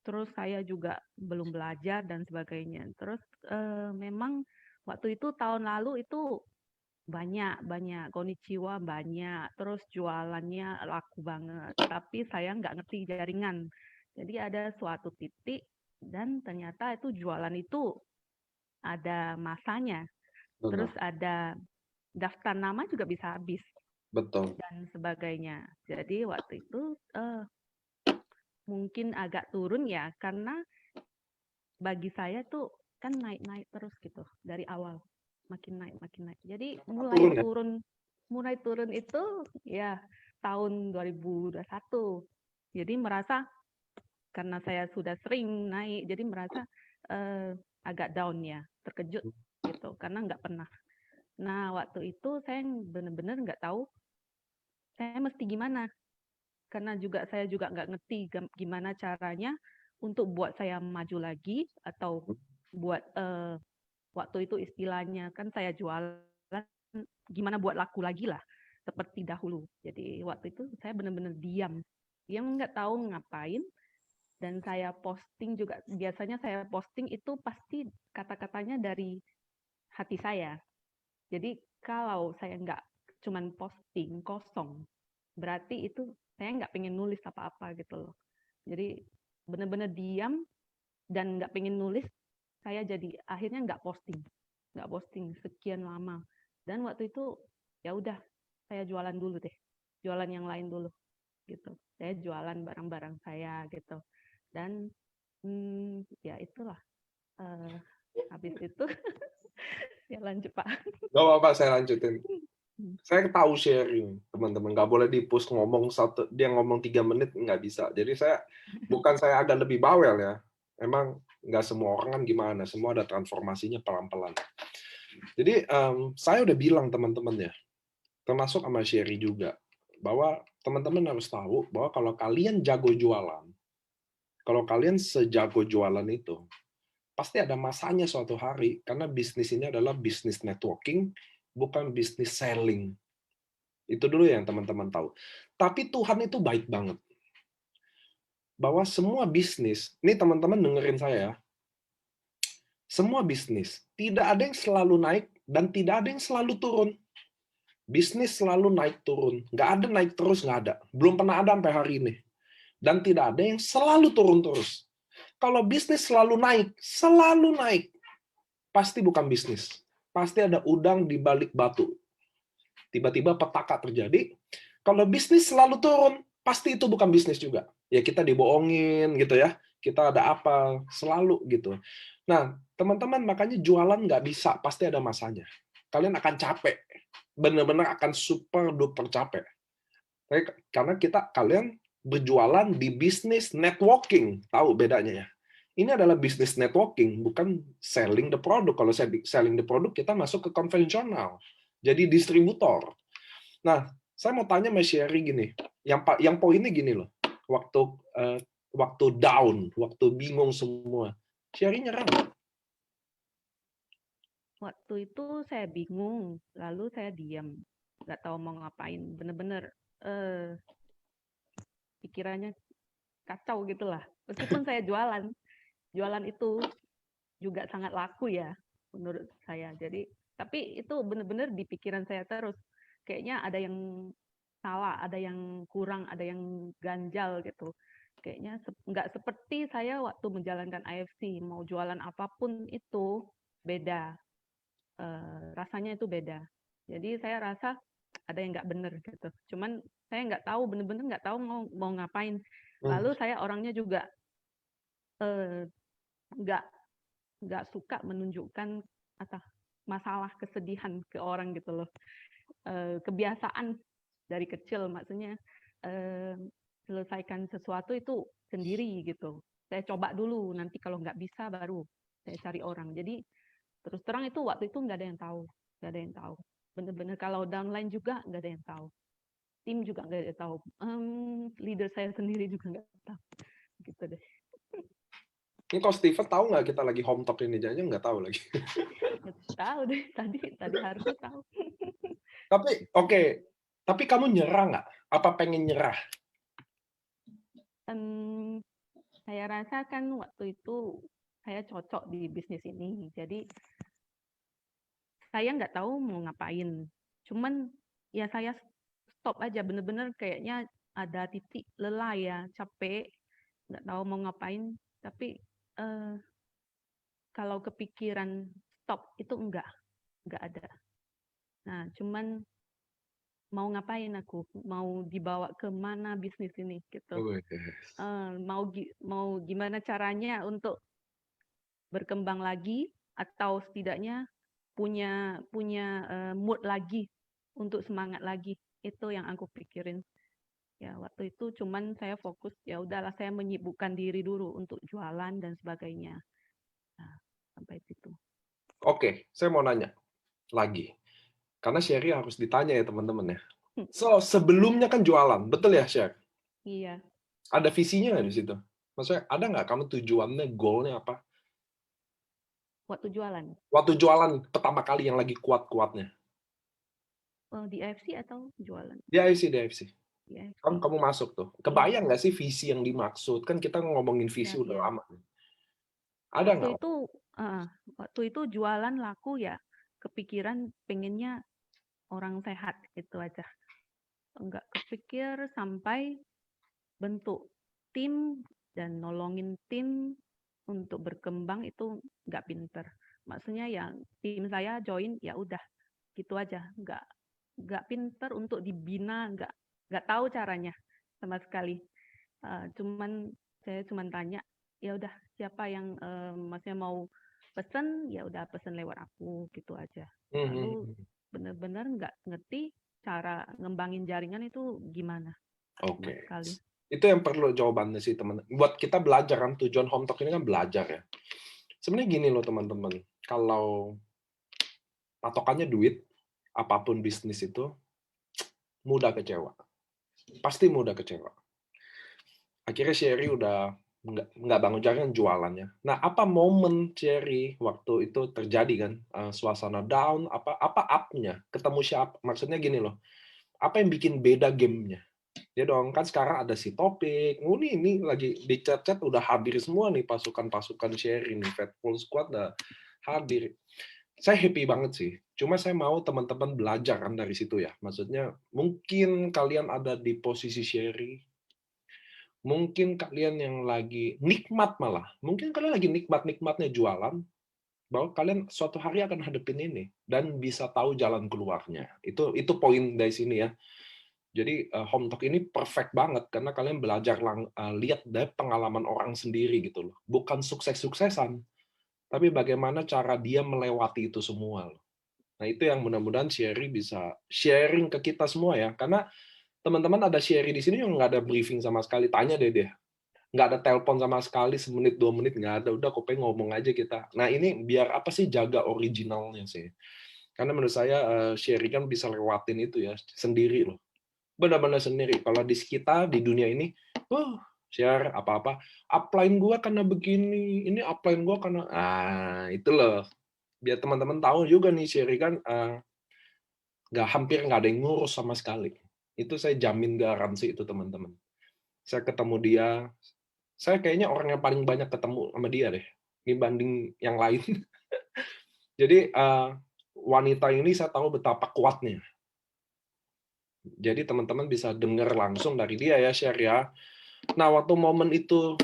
[SPEAKER 2] Terus saya juga belum belajar dan sebagainya. Terus memang waktu itu tahun lalu itu banyak, banyak, konnichiwa banyak, terus jualannya laku banget. Tapi saya nggak ngerti jaringan. Jadi ada suatu titik dan ternyata itu jualan itu ada masanya. Terus
[SPEAKER 1] benar,
[SPEAKER 2] ada daftar nama juga bisa habis
[SPEAKER 1] betul,
[SPEAKER 2] dan sebagainya. Jadi waktu itu mungkin agak turun ya karena bagi saya tuh kan naik-naik terus gitu dari awal makin naik makin naik. Jadi
[SPEAKER 1] turun ya?
[SPEAKER 2] mulai turun itu ya tahun 2021. Jadi merasa karena saya sudah sering naik, jadi merasa agak down ya, terkejut gitu karena nggak pernah. Nah waktu itu saya benar-benar nggak tahu saya mesti gimana karena saya juga nggak ngerti gimana caranya untuk buat saya maju lagi atau buat waktu itu istilahnya kan saya jualan gimana buat laku lagi lah seperti dahulu. Jadi waktu itu saya benar-benar diam, nggak tahu ngapain dan saya posting juga biasanya saya posting itu pasti kata-katanya dari hati saya. Jadi kalau saya nggak cuman posting kosong, berarti itu saya nggak pengen nulis apa-apa gitu loh. Jadi benar-benar diam dan nggak pengen nulis, saya jadi akhirnya nggak posting sekian lama. Dan waktu itu ya udah saya jualan dulu deh, jualan yang lain dulu gitu. Saya jualan barang-barang saya gitu. Dan ya itulah habis itu ya lanjut Pak.
[SPEAKER 1] Gak apa-apa, saya lanjutin. Saya tahu sharing, teman-teman. Nggak boleh di-push ngomong dia ngomong 3 menit, nggak bisa. Jadi bukan saya agak lebih bawel ya. Emang nggak semua orang kan gimana, semua ada transformasinya pelan-pelan. Jadi saya udah bilang teman-teman ya, termasuk sama Sherry juga, bahwa teman-teman harus tahu bahwa kalau kalian jago jualan, kalau kalian sejago jualan itu, pasti ada masanya suatu hari, karena bisnis ini adalah bisnis networking, bukan bisnis selling. Itu dulu yang teman-teman tahu. Tapi Tuhan itu baik banget. Bahwa semua bisnis, ini teman-teman dengerin saya ya, semua bisnis, tidak ada yang selalu naik dan tidak ada yang selalu turun. Bisnis selalu naik turun. Nggak ada naik terus, nggak ada. Belum pernah ada sampai hari ini. Dan tidak ada yang selalu turun terus. Kalau bisnis selalu naik, pasti bukan bisnis. Pasti ada udang di balik batu. Tiba-tiba petaka terjadi. Kalau bisnis selalu turun, pasti itu bukan bisnis juga. Ya kita dibohongin gitu ya. Kita ada apa, selalu gitu. Nah, teman-teman makanya jualan nggak bisa, pasti ada masanya. Kalian akan capek. Benar-benar akan super duper capek. Karena kalian berjualan di bisnis networking. Tahu bedanya ya? Ini adalah bisnis networking, bukan selling the product. Kalau selling the product, kita masuk ke konvensional. Jadi distributor. Nah, saya mau tanya Mas Sherry gini, yang poinnya gini loh, waktu waktu down, waktu bingung semua, Sherry nyerah nggak?
[SPEAKER 2] Waktu itu saya bingung, lalu saya diam, nggak tahu mau ngapain, bener-bener pikirannya kacau gitulah. Meskipun saya jualan itu juga sangat laku ya menurut saya. Jadi Tapi itu bener-bener di pikiran saya terus. Kayaknya ada yang salah, ada yang kurang, ada yang ganjal gitu. Kayaknya nggak seperti saya waktu menjalankan AFC. Mau jualan apapun itu beda. Rasanya itu beda. Jadi saya rasa ada yang nggak bener gitu. Cuman saya nggak tahu, bener-bener nggak tahu mau ngapain. Lalu saya orangnya juga eh, nggak nggak suka menunjukkan apa masalah kesedihan ke orang gitu loh. Kebiasaan dari kecil maksudnya eh, selesaikan sesuatu itu sendiri gitu. Saya coba dulu, nanti kalau nggak bisa baru saya cari orang. Jadi terus terang itu waktu itu nggak ada yang tahu, nggak ada yang tahu. Bener-bener kalau downline juga nggak ada yang tahu, tim juga nggak ada yang tahu, leader saya sendiri juga nggak tahu, gitu deh.
[SPEAKER 1] Ini kalau Steven tahu nggak kita lagi home talk ini? Jangan nggak tahu lagi.
[SPEAKER 2] Nggak tahu deh, tadi harusnya tahu.
[SPEAKER 1] Tapi oke, tapi kamu nyerah nggak? Apa pengen nyerah?
[SPEAKER 2] Saya rasa kan waktu itu saya cocok di bisnis ini, jadi saya nggak tahu mau ngapain. Cuman ya saya stop aja, bener-bener kayaknya ada titik lelah ya, capek, nggak tahu mau ngapain. Tapi eh, kalau kepikiran stop itu nggak ada. Nah, cuman mau ngapain aku, mau dibawa ke mana bisnis ini gitu.
[SPEAKER 1] Oh, yes.
[SPEAKER 2] Mau gimana caranya untuk berkembang lagi atau setidaknya punya punya mood lagi untuk semangat lagi. Itu yang aku pikirin. Ya, waktu itu cuman saya fokus, ya udahlah saya menyibukkan diri dulu untuk jualan dan sebagainya. Nah, sampai situ.
[SPEAKER 1] Oke, saya mau nanya lagi. Karena Sherry harus ditanya ya teman-teman ya. So, sebelumnya kan jualan, betul ya Sher?
[SPEAKER 2] Iya,
[SPEAKER 1] Ada visinya nggak di situ? Maksudnya ada nggak kamu tujuannya, goalnya apa?
[SPEAKER 2] waktu jualan.
[SPEAKER 1] Waktu jualan pertama kali yang lagi kuat-kuatnya.
[SPEAKER 2] Di AFC atau jualan?
[SPEAKER 1] Di AFC, di AFC.
[SPEAKER 2] Di
[SPEAKER 1] Kan
[SPEAKER 2] AFC.
[SPEAKER 1] kamu masuk tuh.
[SPEAKER 2] Iya,
[SPEAKER 1] Kebayang nggak sih visi yang dimaksud? Kan kita ngomongin
[SPEAKER 2] iya,
[SPEAKER 1] visi udah
[SPEAKER 2] iya.
[SPEAKER 1] lama. Ada
[SPEAKER 2] Waktu
[SPEAKER 1] nggak?
[SPEAKER 2] itu, eh, waktu itu jualan laku ya, kepikiran pengennya orang sehat gitu aja. Enggak kepikir sampai bentuk tim dan nolongin tim untuk berkembang itu nggak pinter. Maksudnya ya tim saya join ya udah gitu aja, nggak pinter untuk dibina, nggak tahu caranya sama sekali. Cuman saya cuman tanya, ya udah siapa yang maksudnya mau pesen ya udah pesen lewat aku gitu aja. Lalu bener-bener nggak ngerti cara ngembangin jaringan itu gimana sama
[SPEAKER 1] Oke.
[SPEAKER 2] sekali.
[SPEAKER 1] Itu yang perlu jawabannya sih teman. Buat kita belajar kan, tujuan home talk ini kan belajar ya. Sebenarnya gini loh teman-teman, kalau patokannya duit, apapun bisnis itu mudah kecewa. Pasti mudah kecewa. Akhirnya Sherry udah nggak bangun jaringan jualannya. Nah, apa momen Sherry waktu itu terjadi kan, suasana down, apa up-nya? Ketemu siapa? Maksudnya gini loh, apa yang bikin beda gamenya? Ya dong, kan sekarang ada si Topik. Oh, ini lagi di chat-chat udah hadir semua nih pasukan-pasukan Sherry nih, Fatful Squad udah hadir. Saya happy banget sih. Cuma saya mau teman-teman belajar kan dari situ ya. Maksudnya mungkin kalian ada di posisi Sherry, mungkin kalian yang lagi nikmat malah, mungkin kalian lagi nikmat-nikmatnya jualan, bahwa kalian suatu hari akan hadapin ini dan bisa tahu jalan keluarnya. Itu poin dari sini ya. Jadi home talk ini perfect banget karena kalian belajar lihat dari pengalaman orang sendiri gitu loh. Bukan sukses-suksesan, tapi bagaimana cara dia melewati itu semua loh. Nah, itu yang mudah-mudahan Sherry bisa sharing ke kita semua ya. Karena teman-teman ada Sherry di sini yang nggak ada briefing sama sekali. Tanya deh dia. Nggak ada telepon sama sekali, semenit, 2 menit, nggak ada. Udah, kok pengen ngomong aja kita. Nah, ini biar apa sih, jaga originalnya sih. Karena menurut saya Sherry kan bisa lewatin itu ya, sendiri loh. Benar-benar sendiri. Kalau di kita, di dunia ini, share apa-apa. Upline gua karena begini, ini upline gua karena... itu loh. Biar teman-teman tahu juga nih, Sherry kan hampir nggak ada yang ngurus sama sekali. Itu saya jamin garansi itu teman-teman. Saya ketemu dia, saya kayaknya orang yang paling banyak ketemu sama dia deh, dibanding yang lain. Jadi wanita ini saya tahu betapa kuatnya. Jadi teman-teman bisa dengar langsung dari dia ya, share ya. Nah, waktu momen itu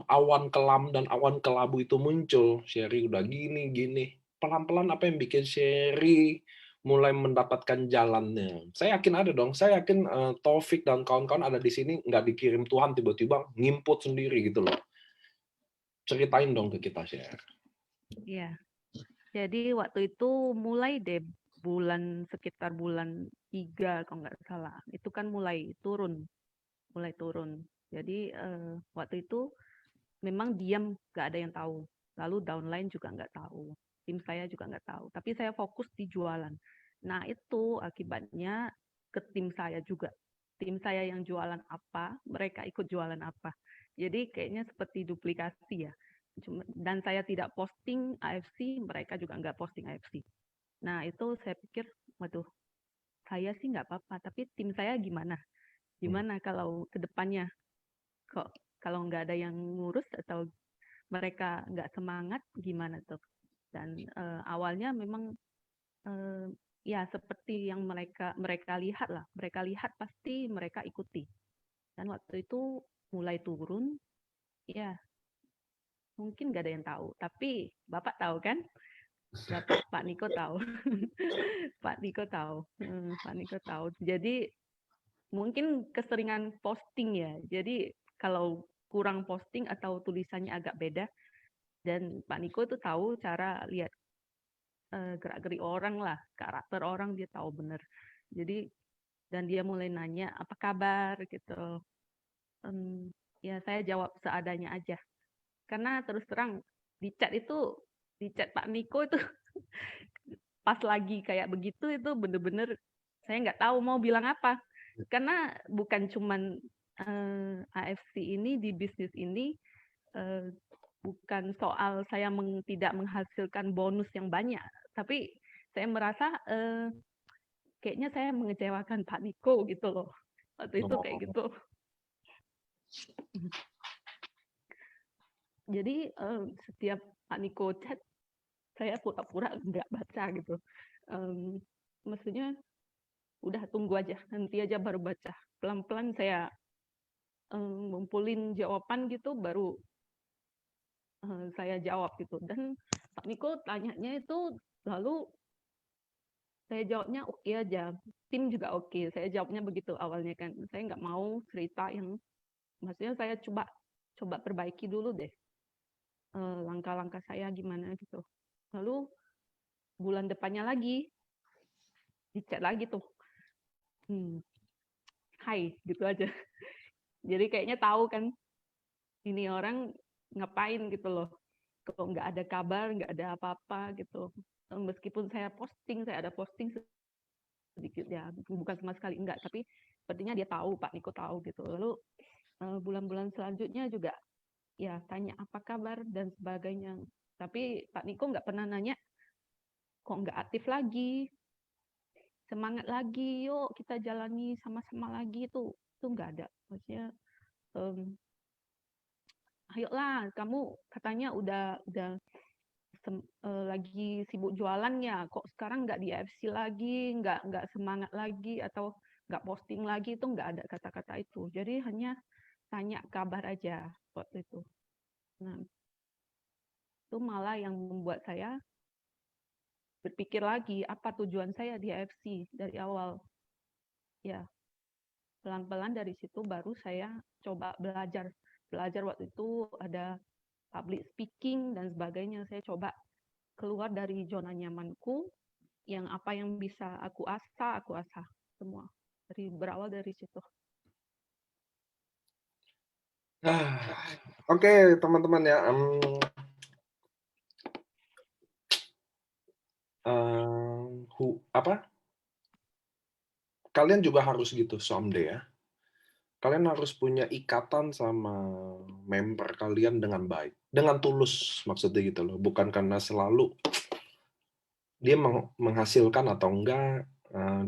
[SPEAKER 1] awan kelam dan awan kelabu itu muncul, Sherry udah gini. Pelan-pelan apa yang bikin Sherry mulai mendapatkan jalannya? Saya yakin ada dong. Saya yakin Taufik dan kawan-kawan ada di sini nggak dikirim Tuhan tiba-tiba ngimput sendiri gitu loh. Ceritain dong ke kita, Sher.
[SPEAKER 2] Iya. Jadi waktu itu mulai deh sekitar bulan 3 kalau nggak salah. Itu kan mulai turun. Jadi waktu itu memang diam, nggak ada yang tahu. Lalu downline juga nggak tahu. Tim saya juga nggak tahu. Tapi saya fokus di jualan. Nah, itu akibatnya ke tim saya juga. Tim saya yang jualan apa, mereka ikut jualan apa. Jadi kayaknya seperti duplikasi ya. Dan saya tidak posting AFC, mereka juga nggak posting AFC. Nah, itu saya pikir, waduh, saya sih nggak apa-apa, tapi tim saya gimana? Gimana kalau ke depannya? Kok kalau nggak ada yang ngurus atau mereka nggak semangat, gimana tuh? Dan awalnya memang ya seperti yang mereka lihat lah. Mereka lihat pasti mereka ikuti. Dan waktu itu mulai turun, ya mungkin nggak ada yang tahu. Tapi Bapak tahu kan? Pak Niko tahu. Pak Niko tahu. Pak Niko tahu. Jadi mungkin keseringan posting ya. Jadi kalau kurang posting atau tulisannya agak beda, dan Pak Niko itu tahu cara lihat gerak-gerik orang lah, karakter orang dia tahu bener. Jadi dan dia mulai nanya apa kabar gitu. Ya saya jawab seadanya aja. Karena terus terang di chat Pak Niko itu pas lagi kayak begitu itu bener-bener saya nggak tahu mau bilang apa. Karena bukan cuman AFC ini di bisnis ini bukan soal saya tidak menghasilkan bonus yang banyak, tapi saya merasa kayaknya saya mengecewakan Pak Niko gitu loh. Waktu itu kayak gitu. Jadi setiap Pak Niko chat, saya pura-pura nggak baca gitu. Maksudnya udah tunggu aja, nanti aja baru baca. Pelan-pelan saya ngumpulin jawaban gitu, baru saya jawab gitu. Dan Pak Niko tanyanya itu lalu saya jawabnya oke aja, tim juga oke. Saya jawabnya begitu awalnya kan. Saya nggak mau cerita yang, maksudnya saya coba perbaiki dulu deh langkah-langkah saya gimana gitu. Lalu bulan depannya lagi dicat lagi tuh, hai gitu aja. Jadi kayaknya tahu kan ini orang ngapain gitu loh. Kalau nggak ada kabar, nggak ada apa-apa gitu. Meskipun saya ada posting sedikit ya, bukan sama sekali enggak, tapi sepertinya dia tahu, Pak Niko tahu gitu. Lalu bulan-bulan selanjutnya juga ya tanya apa kabar dan sebagainya. Tapi Pak Niko nggak pernah nanya, kok nggak aktif lagi, semangat lagi, yuk kita jalani sama-sama lagi, itu nggak ada. Maksudnya ayolah, kamu katanya udah lagi sibuk jualannya, kok sekarang nggak di AFC lagi, nggak semangat lagi, atau nggak posting lagi, itu nggak ada kata-kata itu. Jadi hanya tanya kabar aja waktu itu. Nah, itu malah yang membuat saya berpikir lagi, apa tujuan saya di AFC dari awal. Ya, pelan-pelan dari situ baru saya coba belajar. Belajar waktu itu ada public speaking dan sebagainya. Saya coba keluar dari zona nyamanku, yang apa yang bisa aku asah semua. Berawal dari situ.
[SPEAKER 1] Oke, teman-teman ya. Kalian juga harus gitu someday ya. Kalian harus punya ikatan sama member kalian dengan baik, dengan tulus maksudnya gitu loh. Bukan karena selalu dia menghasilkan atau enggak,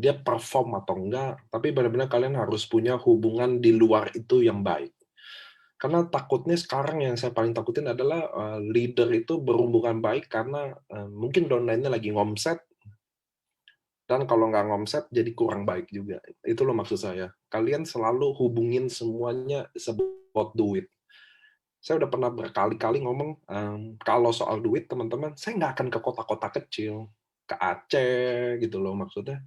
[SPEAKER 1] dia perform atau enggak, tapi benar-benar kalian harus punya hubungan di luar itu yang baik. Karena takutnya sekarang yang saya paling takutin adalah leader itu berhubungan baik karena mungkin downline-nya lagi ngomset, Dan kalau nggak ngomset jadi kurang baik juga. Itu loh maksud saya. Kalian selalu hubungin semuanya about duit. Saya udah pernah berkali-kali ngomong, kalau soal duit teman-teman, saya nggak akan ke kota-kota kecil, ke Aceh gitu loh maksudnya.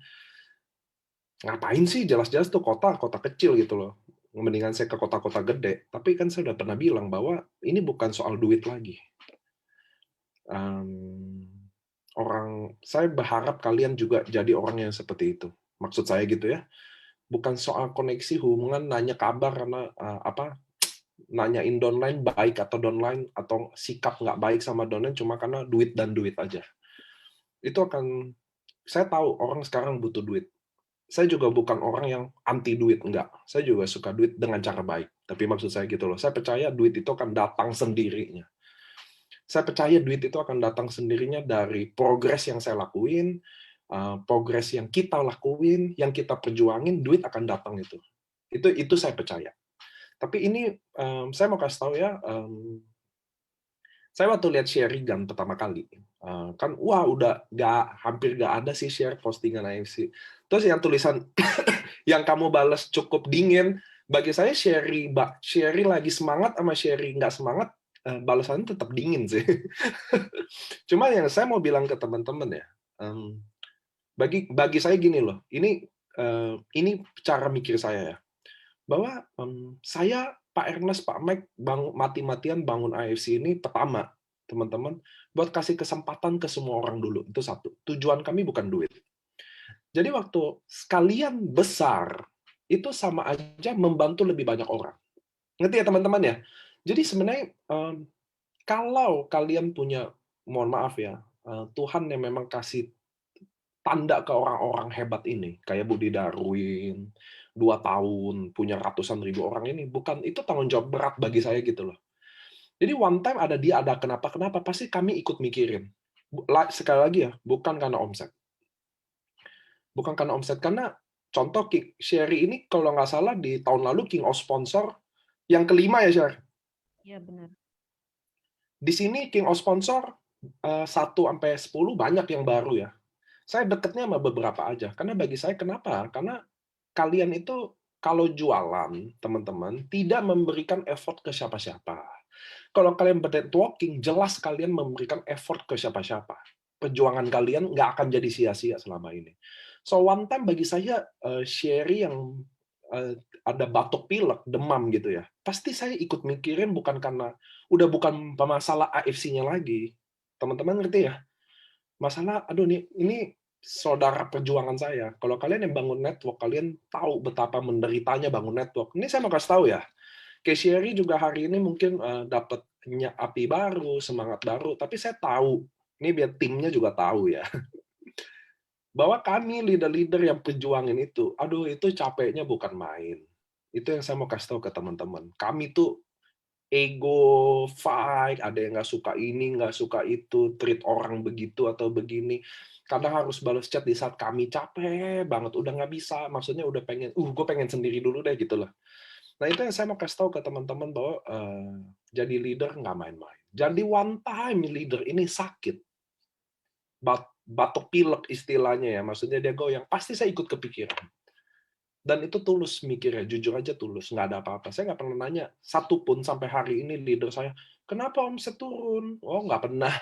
[SPEAKER 1] Ngapain sih jelas-jelas tuh kota, kota kecil gitu loh. Mendingan saya ke kota-kota gede. Tapi kan saya udah pernah bilang bahwa ini bukan soal duit lagi. Mmm, saya berharap kalian juga jadi orang yang seperti itu. Maksud saya gitu ya, bukan soal koneksi hubungan nanya kabar karena, nanyain downline baik atau downline atau sikap nggak baik sama downline cuma karena duit dan duit aja. Itu akan saya tahu orang sekarang butuh duit. Saya juga bukan orang yang anti duit, enggak. Saya juga suka duit dengan cara baik. Tapi maksud saya gitu loh, saya percaya duit itu akan datang sendirinya. Saya percaya duit itu akan datang sendirinya dari progres yang saya lakuin, progres yang kita lakuin, yang kita perjuangin, duit akan datang itu. Itu saya percaya. Tapi ini, saya mau kasih tahu ya, saya waktu lihat Sheringan pertama kali, kan wah udah hampir nggak ada sih share postingan AFC. Terus yang tulisan yang kamu balas cukup dingin, bagi saya Sherry lagi semangat sama Sherry nggak semangat, balasannya tetap dingin sih. Cuma yang saya mau bilang ke teman-teman ya, mmm, bagi saya gini loh, ini cara mikir saya ya, bahwa, saya, Pak Ernest, Pak Mike mati-matian bangun AFC ini pertama, teman-teman, buat kasih kesempatan ke semua orang dulu, itu satu. Tujuan kami bukan duit. Jadi waktu sekalian besar, itu sama aja membantu lebih banyak orang. Ngerti ya teman-teman ya? Jadi sebenarnya, kalau kalian punya mohon maaf ya, Tuhan yang memang kasih tanda ke orang-orang hebat ini, kayak Budi Darwin, 2 tahun, punya ratusan ribu orang ini, bukan itu tanggung jawab berat bagi saya gitu loh. Jadi one time ada dia, ada kenapa-kenapa, pasti kami ikut mikirin. Sekali lagi ya, bukan karena omset. Bukan karena omset, karena contoh Sherry ini kalau nggak salah di tahun lalu King of Sponsor yang kelima ya, Sher?
[SPEAKER 2] Iya benar.
[SPEAKER 1] Di sini King of Sponsor 1 sampai 10 banyak yang baru ya. Saya deketnya sama beberapa aja, karena bagi saya kenapa? Karena kalian itu kalau jualan, teman-teman, tidak memberikan effort ke siapa-siapa. Kalau kalian networking, jelas kalian memberikan effort ke siapa-siapa. Perjuangan kalian nggak akan jadi sia-sia selama ini. So one time bagi saya, Sherry yang ada batuk pilek, demam gitu ya, pasti saya ikut mikirin bukan karena udah bukan masalah AFC-nya lagi. Teman-teman ngerti ya? Masalah, aduh nih, ini saudara perjuangan saya. Kalau kalian yang bangun network, kalian tahu betapa menderitanya bangun network. Ini saya mau kasih tahu ya, Sherry juga hari ini mungkin dapat api baru, semangat baru, tapi saya tahu, ini biar timnya juga tahu ya, bahwa kami leader-leader yang perjuangin itu, aduh itu capeknya bukan main. Itu yang saya mau kasih tahu ke teman-teman. Kami tuh ego, fight, ada yang nggak suka ini, nggak suka itu, treat orang begitu atau begini. Kadang harus balas chat di saat kami capek banget, udah nggak bisa, maksudnya udah pengen, gue pengen sendiri dulu deh gitu loh. Nah itu yang saya mau kasih tahu ke teman-teman bahwa jadi leader nggak main-main. Jadi one time leader ini sakit, batuk pilek istilahnya ya, maksudnya dia goyang, pasti saya ikut kepikiran. Dan itu tulus mikirnya, jujur aja tulus, nggak ada apa-apa. Saya nggak pernah nanya, satu pun sampai hari ini leader saya, "Kenapa omset turun?" Oh, nggak pernah.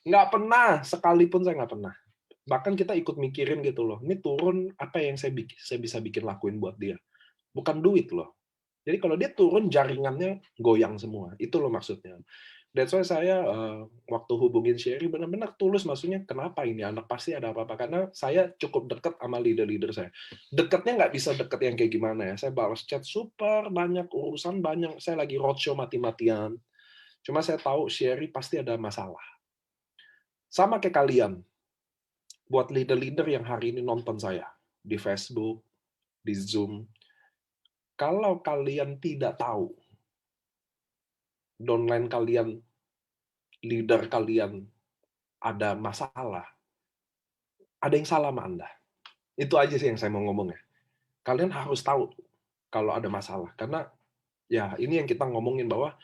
[SPEAKER 1] Nggak pernah, sekalipun saya nggak pernah. Bahkan kita ikut mikirin gitu loh, ini turun, apa yang saya bisa bikin lakuin buat dia? Bukan duit loh. Jadi kalau dia turun, jaringannya goyang semua, itu loh maksudnya. That's why saya, waktu hubungin Sherry benar-benar tulus, maksudnya kenapa ini anak pasti ada apa-apa, karena saya cukup dekat sama leader-leader saya. Dekatnya nggak bisa deket yang kayak gimana ya, saya balas chat super banyak, urusan banyak, saya lagi roadshow mati-matian. Cuma saya tahu Sherry pasti ada masalah. Sama kayak kalian, buat leader-leader yang hari ini nonton saya, di Facebook, di Zoom, kalau kalian tidak tahu downline kalian, leader kalian ada masalah, ada yang salah sama Anda. Itu aja sih yang saya mau ngomong ya. Kalian harus tahu kalau ada masalah, karena ya ini yang kita ngomongin bahwa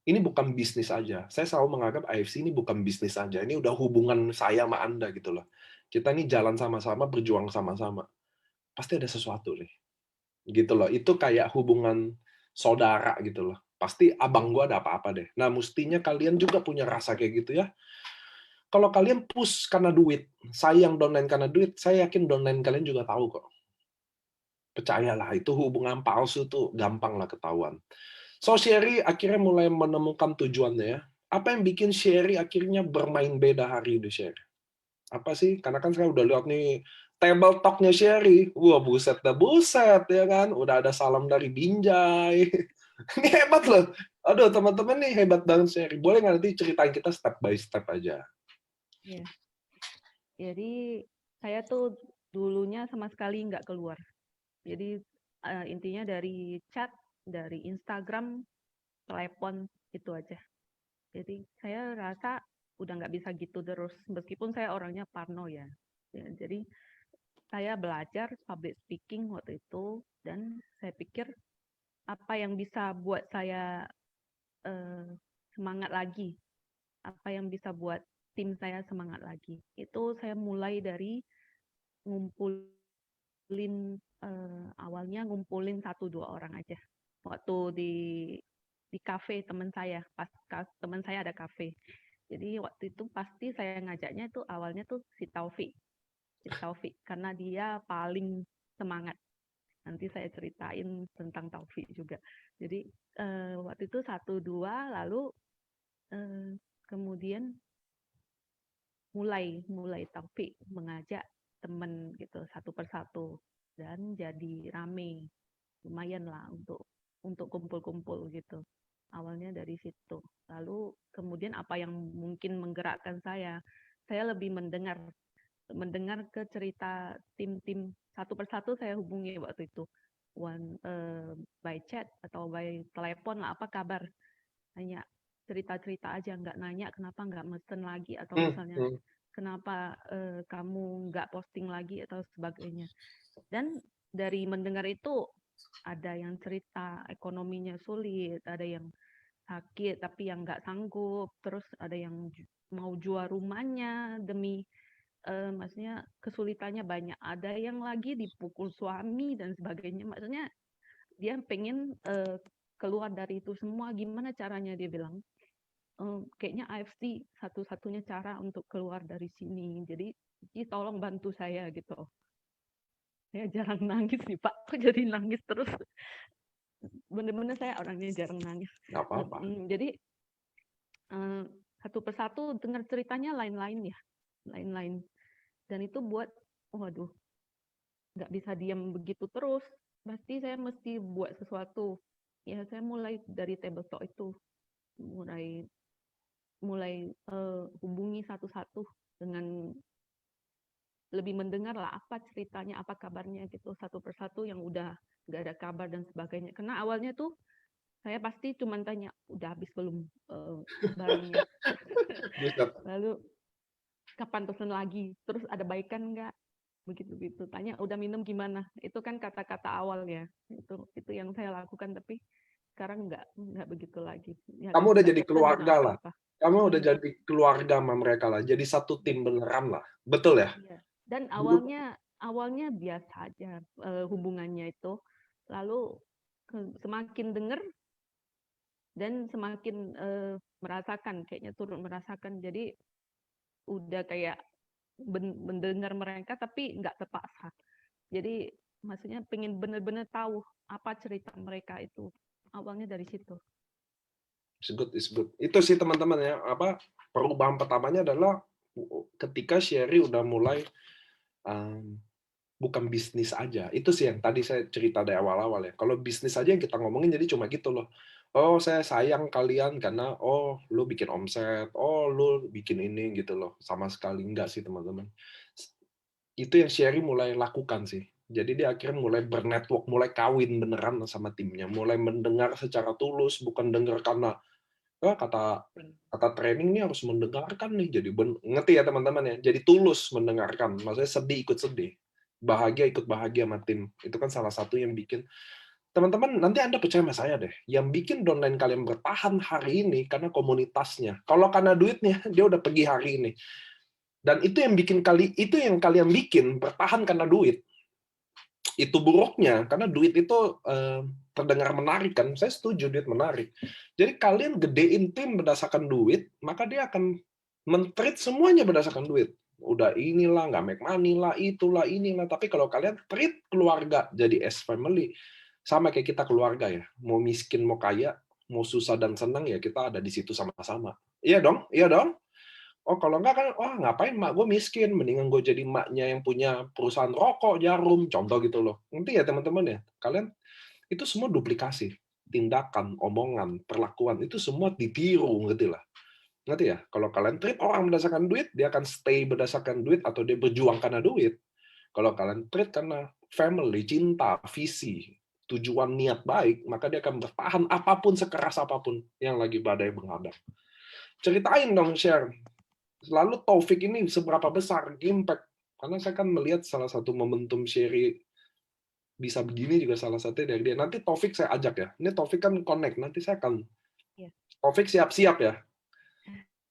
[SPEAKER 1] ini bukan bisnis aja. Saya selalu menganggap AFC ini bukan bisnis aja, ini udah hubungan saya sama Anda gitu loh. Kita ini jalan sama-sama, berjuang sama-sama. Pasti ada sesuatu nih, gitu loh. Itu kayak hubungan saudara gitu loh. Pasti abang gua ada apa-apa deh. Nah, mestinya kalian juga punya rasa kayak gitu ya. Kalau kalian push karena duit, sayang downline karena duit, saya yakin downline kalian juga tahu kok. Percayalah, itu hubungan palsu tuh gampang lah ketahuan. So, Sherry akhirnya mulai menemukan tujuannya ya. Apa yang bikin Sherry akhirnya bermain beda hari ini, Sherry? Apa sih? Karena kan saya udah lihat nih, table talk-nya Sherry. Wah, buset dah buset, ya kan? Udah ada salam dari Binjai. Ini hebat loh. Aduh, teman-teman nih hebat banget Sherry. Boleh nggak nanti ceritain kita step by step aja?
[SPEAKER 2] Ya. Jadi saya tuh dulunya sama sekali nggak keluar. Jadi intinya dari chat, dari Instagram, telepon, itu aja. Jadi saya rasa udah nggak bisa gitu terus, meskipun saya orangnya parno ya. Jadi saya belajar public speaking waktu itu, dan saya pikir apa yang bisa buat saya semangat lagi, apa yang bisa buat tim saya semangat lagi. Itu saya mulai dari ngumpulin, awalnya ngumpulin 1-2 orang aja. Waktu di kafe teman saya, pas teman saya ada kafe. Jadi waktu itu pasti saya ngajaknya itu awalnya tuh si Taufik, karena dia paling semangat. Nanti saya ceritain tentang Taufik juga. Jadi waktu itu 1-2, lalu kemudian mulai Taufik mengajak teman gitu satu persatu, dan jadi rame, lumayan lah untuk kumpul-kumpul gitu. Awalnya dari situ. Lalu kemudian apa yang mungkin menggerakkan saya lebih mendengar ke cerita tim-tim satu persatu. Saya hubungi waktu itu by chat atau by telepon lah, apa kabar, hanya cerita-cerita aja, nggak nanya kenapa nggak mesen lagi, atau misalnya kenapa kamu nggak posting lagi atau sebagainya. Dan dari mendengar itu ada yang cerita ekonominya sulit, ada yang sakit tapi yang nggak sanggup, terus ada yang mau jual rumahnya demi maksudnya kesulitannya banyak, ada yang lagi dipukul suami dan sebagainya. Maksudnya dia pengen keluar dari itu semua. Gimana caranya, dia bilang kayaknya AFC satu-satunya cara untuk keluar dari sini, jadi tolong bantu saya gitu. Saya jarang nangis sih Pak, kok jadi nangis terus. Bener-bener saya orangnya jarang nangis.
[SPEAKER 1] Nggak apa-apa.
[SPEAKER 2] Jadi satu persatu dengar ceritanya lain-lain ya, lain-lain. Dan itu buat, waduh, nggak bisa diam begitu terus. Pasti saya mesti buat sesuatu. Ya saya mulai dari table talk itu, mulai hubungi satu-satu dengan lebih mendengar lah apa ceritanya, apa kabarnya gitu, satu persatu yang udah nggak ada kabar dan sebagainya. Karena awalnya tuh saya pasti cuma tanya, udah habis belum barangnya? Lalu kapan pesan lagi? Terus ada baikan nggak? Begitu-begitu. Tanya, udah minum gimana? Itu kan kata-kata awal ya. Itu yang saya lakukan, tapi sekarang nggak begitu lagi. Ya,
[SPEAKER 1] Kamu udah
[SPEAKER 2] nggak
[SPEAKER 1] jadi
[SPEAKER 2] pesan juga
[SPEAKER 1] keluarga
[SPEAKER 2] nggak
[SPEAKER 1] lah.
[SPEAKER 2] apa-apa.
[SPEAKER 1] Kamu udah jadi keluarga sama mereka lah. Jadi satu tim beneran lah. Betul ya?
[SPEAKER 2] Iya. Dan
[SPEAKER 1] Dulu
[SPEAKER 2] awalnya biasa aja hubungannya itu. Lalu semakin dengar dan semakin merasakan, kayaknya turut merasakan. Jadi udah kayak mendengar mereka tapi nggak terpaksa. Jadi maksudnya pengen benar-benar tahu apa cerita mereka itu. Awalnya dari situ.
[SPEAKER 1] it's good. Itu sih teman-teman ya. Apa perubahan pertamanya adalah ketika Sherry udah mulai bukan bisnis aja. Itu sih yang tadi saya cerita dari awal-awal ya. Kalau bisnis aja yang kita ngomongin jadi cuma gitu loh. Oh, saya sayang kalian karena oh, lu bikin omset, oh, lu bikin ini gitu loh. Sama sekali enggak sih, teman-teman. Itu yang Sherry mulai lakukan sih. Jadi dia akhirnya mulai bernetwork, mulai kawin beneran sama timnya, mulai mendengar secara tulus, bukan dengar karena kata training ini harus mendengarkan nih. Jadi ngerti ya teman-teman ya. Jadi tulus mendengarkan, maksudnya sedih ikut sedih, bahagia ikut bahagia sama tim. Itu kan salah satu yang bikin Teman-teman, nanti Anda percaya sama saya deh, yang bikin downline kalian bertahan hari ini karena komunitasnya. Kalau karena duitnya, dia udah pergi hari ini. Dan itu yang kalian bikin bertahan karena duit. Itu buruknya, karena duit itu terdengar menarik kan. Saya setuju duit menarik. Jadi kalian gedein tim berdasarkan duit, maka dia akan men-treat semuanya berdasarkan duit. Udah inilah, nggak make money lah, itulah, inilah. Tapi kalau kalian treat keluarga jadi as family, sama kayak kita keluarga ya. Mau miskin, mau kaya, mau susah dan senang ya kita ada di situ sama-sama. Iya dong? Iya dong? Oh, kalau enggak kan, wah ngapain mak gue miskin, mendingan gue jadi maknya yang punya perusahaan rokok, jarum, contoh gitu loh. Ngerti ya teman-teman ya? Kalian itu semua duplikasi. Tindakan, omongan, perlakuan, itu semua ditiru, ngerti lah. Ngerti ya? Kalau kalian treat orang berdasarkan duit, dia akan stay berdasarkan duit atau dia berjuang karena duit. Kalau kalian treat karena family, cinta, visi, tujuan niat baik, maka dia akan bertahan apapun sekeras apapun yang lagi badai menghadap. Ceritain dong, share. Lalu Taufik ini seberapa besar impact? Karena saya kan melihat salah satu momentum Sherry bisa begini juga salah satu dari dia. Nanti Taufik saya ajak ya. Ini Taufik kan connect. Nanti saya akan
[SPEAKER 2] Ya.
[SPEAKER 1] Taufik siap-siap ya.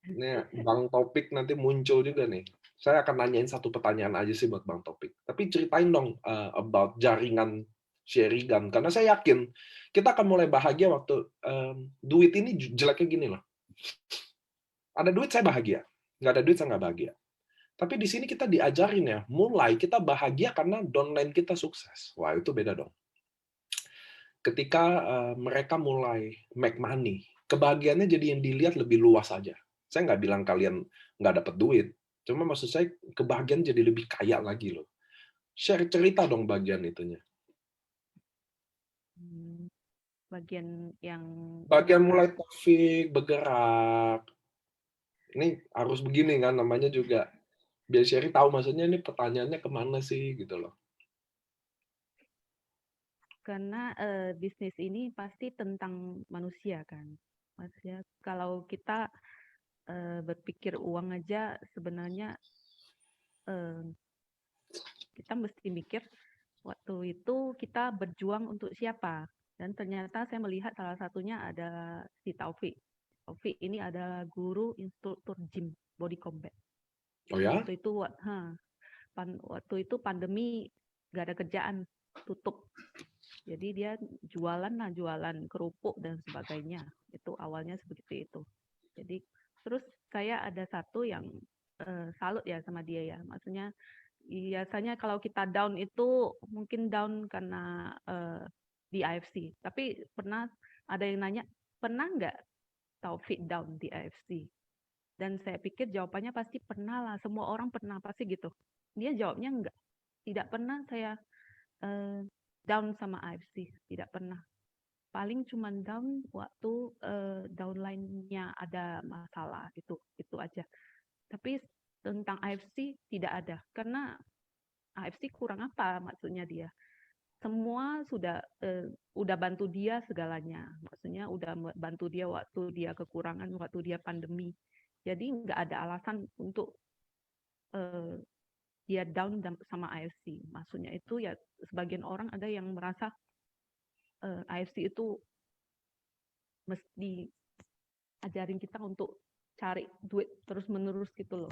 [SPEAKER 1] Ini Bang Taufik nanti muncul juga nih. Saya akan nanyain satu pertanyaan aja sih buat Bang Taufik. Tapi ceritain dong about jaringan Sherry Gun. Karena saya yakin kita akan mulai bahagia waktu duit ini jeleknya gini loh. Ada duit saya bahagia. Nggak ada duit saya nggak bahagia. Tapi di sini kita diajarin ya, mulai kita bahagia karena downline kita sukses. Wah, itu beda dong. Ketika mereka mulai make money, kebahagiaannya jadi yang dilihat lebih luas aja. Saya nggak bilang kalian nggak dapat duit, cuma maksud saya kebahagiaan jadi lebih kaya lagi loh. Share cerita dong bagian itunya.
[SPEAKER 2] Bagian yang
[SPEAKER 1] Bagian
[SPEAKER 2] kenapa?
[SPEAKER 1] mulai Taufik bergerak. Ini harus begini kan, namanya juga biar Sherry tahu maksudnya ini pertanyaannya kemana sih gitu loh.
[SPEAKER 2] Karena bisnis ini pasti tentang manusia kan. Maksudnya kalau kita berpikir uang aja sebenarnya eh, kita mesti mikir waktu itu kita berjuang untuk siapa. Dan ternyata saya melihat salah satunya ada si Taufik. Taufik ini adalah guru instruktur gym body combat.
[SPEAKER 1] Oh ya?
[SPEAKER 2] Waktu itu pandemi gak ada kerjaan, tutup. Jadi dia jualan kerupuk dan sebagainya. Itu awalnya seperti itu. Jadi terus saya ada satu yang salut ya sama dia ya. Maksudnya biasanya kalau kita down itu mungkin down karena di AFC. Tapi pernah ada yang nanya, pernah nggak Taufik down di AFC? Dan saya pikir jawabannya pasti pernah lah. Semua orang pernah pasti gitu. Dia jawabnya enggak. Tidak pernah saya down sama AFC. Tidak pernah. Paling cuma down waktu downline-nya ada masalah. Itu aja. Tapi tentang AFC tidak ada. Karena AFC kurang apa maksudnya dia. Semua udah bantu dia segalanya. Maksudnya udah bantu dia waktu dia kekurangan, waktu dia pandemi. Jadi nggak ada alasan untuk dia down sama AFC. Maksudnya itu ya sebagian orang ada yang merasa AFC itu mesti ajarin kita untuk cari duit terus-menerus gitu loh.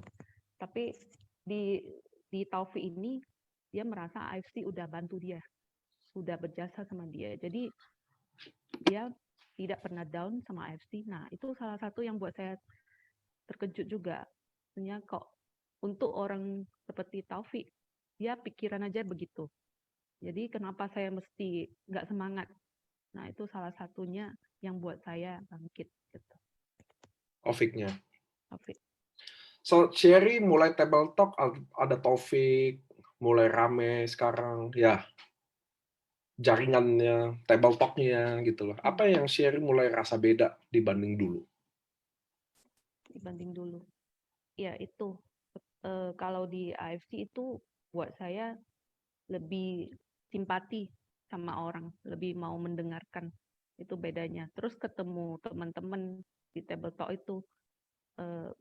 [SPEAKER 2] Tapi di Taufik ini dia merasa AFC udah bantu dia, udah berjasa sama dia. Jadi dia tidak pernah down sama AFC. Nah, itu salah satu yang buat saya terkejut juga. Sebenarnya kok untuk orang seperti Taufik, dia pikiran aja begitu. Jadi kenapa saya mesti nggak semangat? Nah, itu salah satunya yang buat saya bangkit. Gitu.
[SPEAKER 1] Taufiknya.
[SPEAKER 2] Taufik.
[SPEAKER 1] So, Sherry mulai table talk, ada Taufik, mulai rame sekarang, ya jaringannya, table talk-nya gitu loh. Apa yang Sherry mulai rasa beda dibanding dulu?
[SPEAKER 2] Dibanding dulu. Ya, itu. Kalau di AFC itu buat saya lebih simpati sama orang, lebih mau mendengarkan. Itu bedanya. Terus ketemu teman-teman di table talk itu,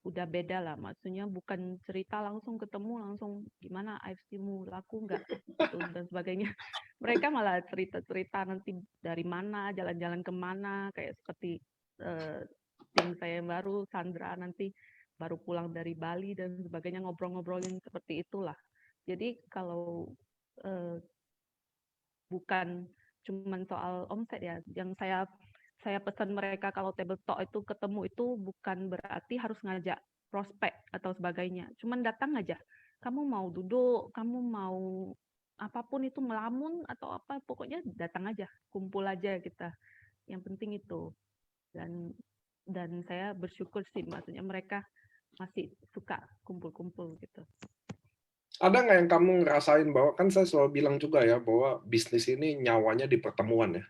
[SPEAKER 2] udah beda lah, maksudnya bukan cerita langsung ketemu langsung gimana AFC-mu laku nggak gitu dan sebagainya. Mereka malah cerita-cerita nanti dari mana, jalan-jalan kemana, kayak seperti tim saya yang baru Sandra nanti baru pulang dari Bali dan sebagainya, ngobrol-ngobrolin seperti itulah. Jadi kalau bukan cuman soal omset ya, yang saya pesan mereka kalau table talk itu ketemu itu bukan berarti harus ngajak prospek atau sebagainya. Cuman datang aja. Kamu mau duduk, kamu mau apapun itu melamun atau apa, pokoknya datang aja, kumpul aja kita. Yang penting itu. Dan saya bersyukur sih, maksudnya mereka masih suka kumpul-kumpul gitu.
[SPEAKER 1] Ada nggak yang kamu ngerasain bahwa, kan saya selalu bilang juga ya, bahwa bisnis ini nyawanya di pertemuan ya.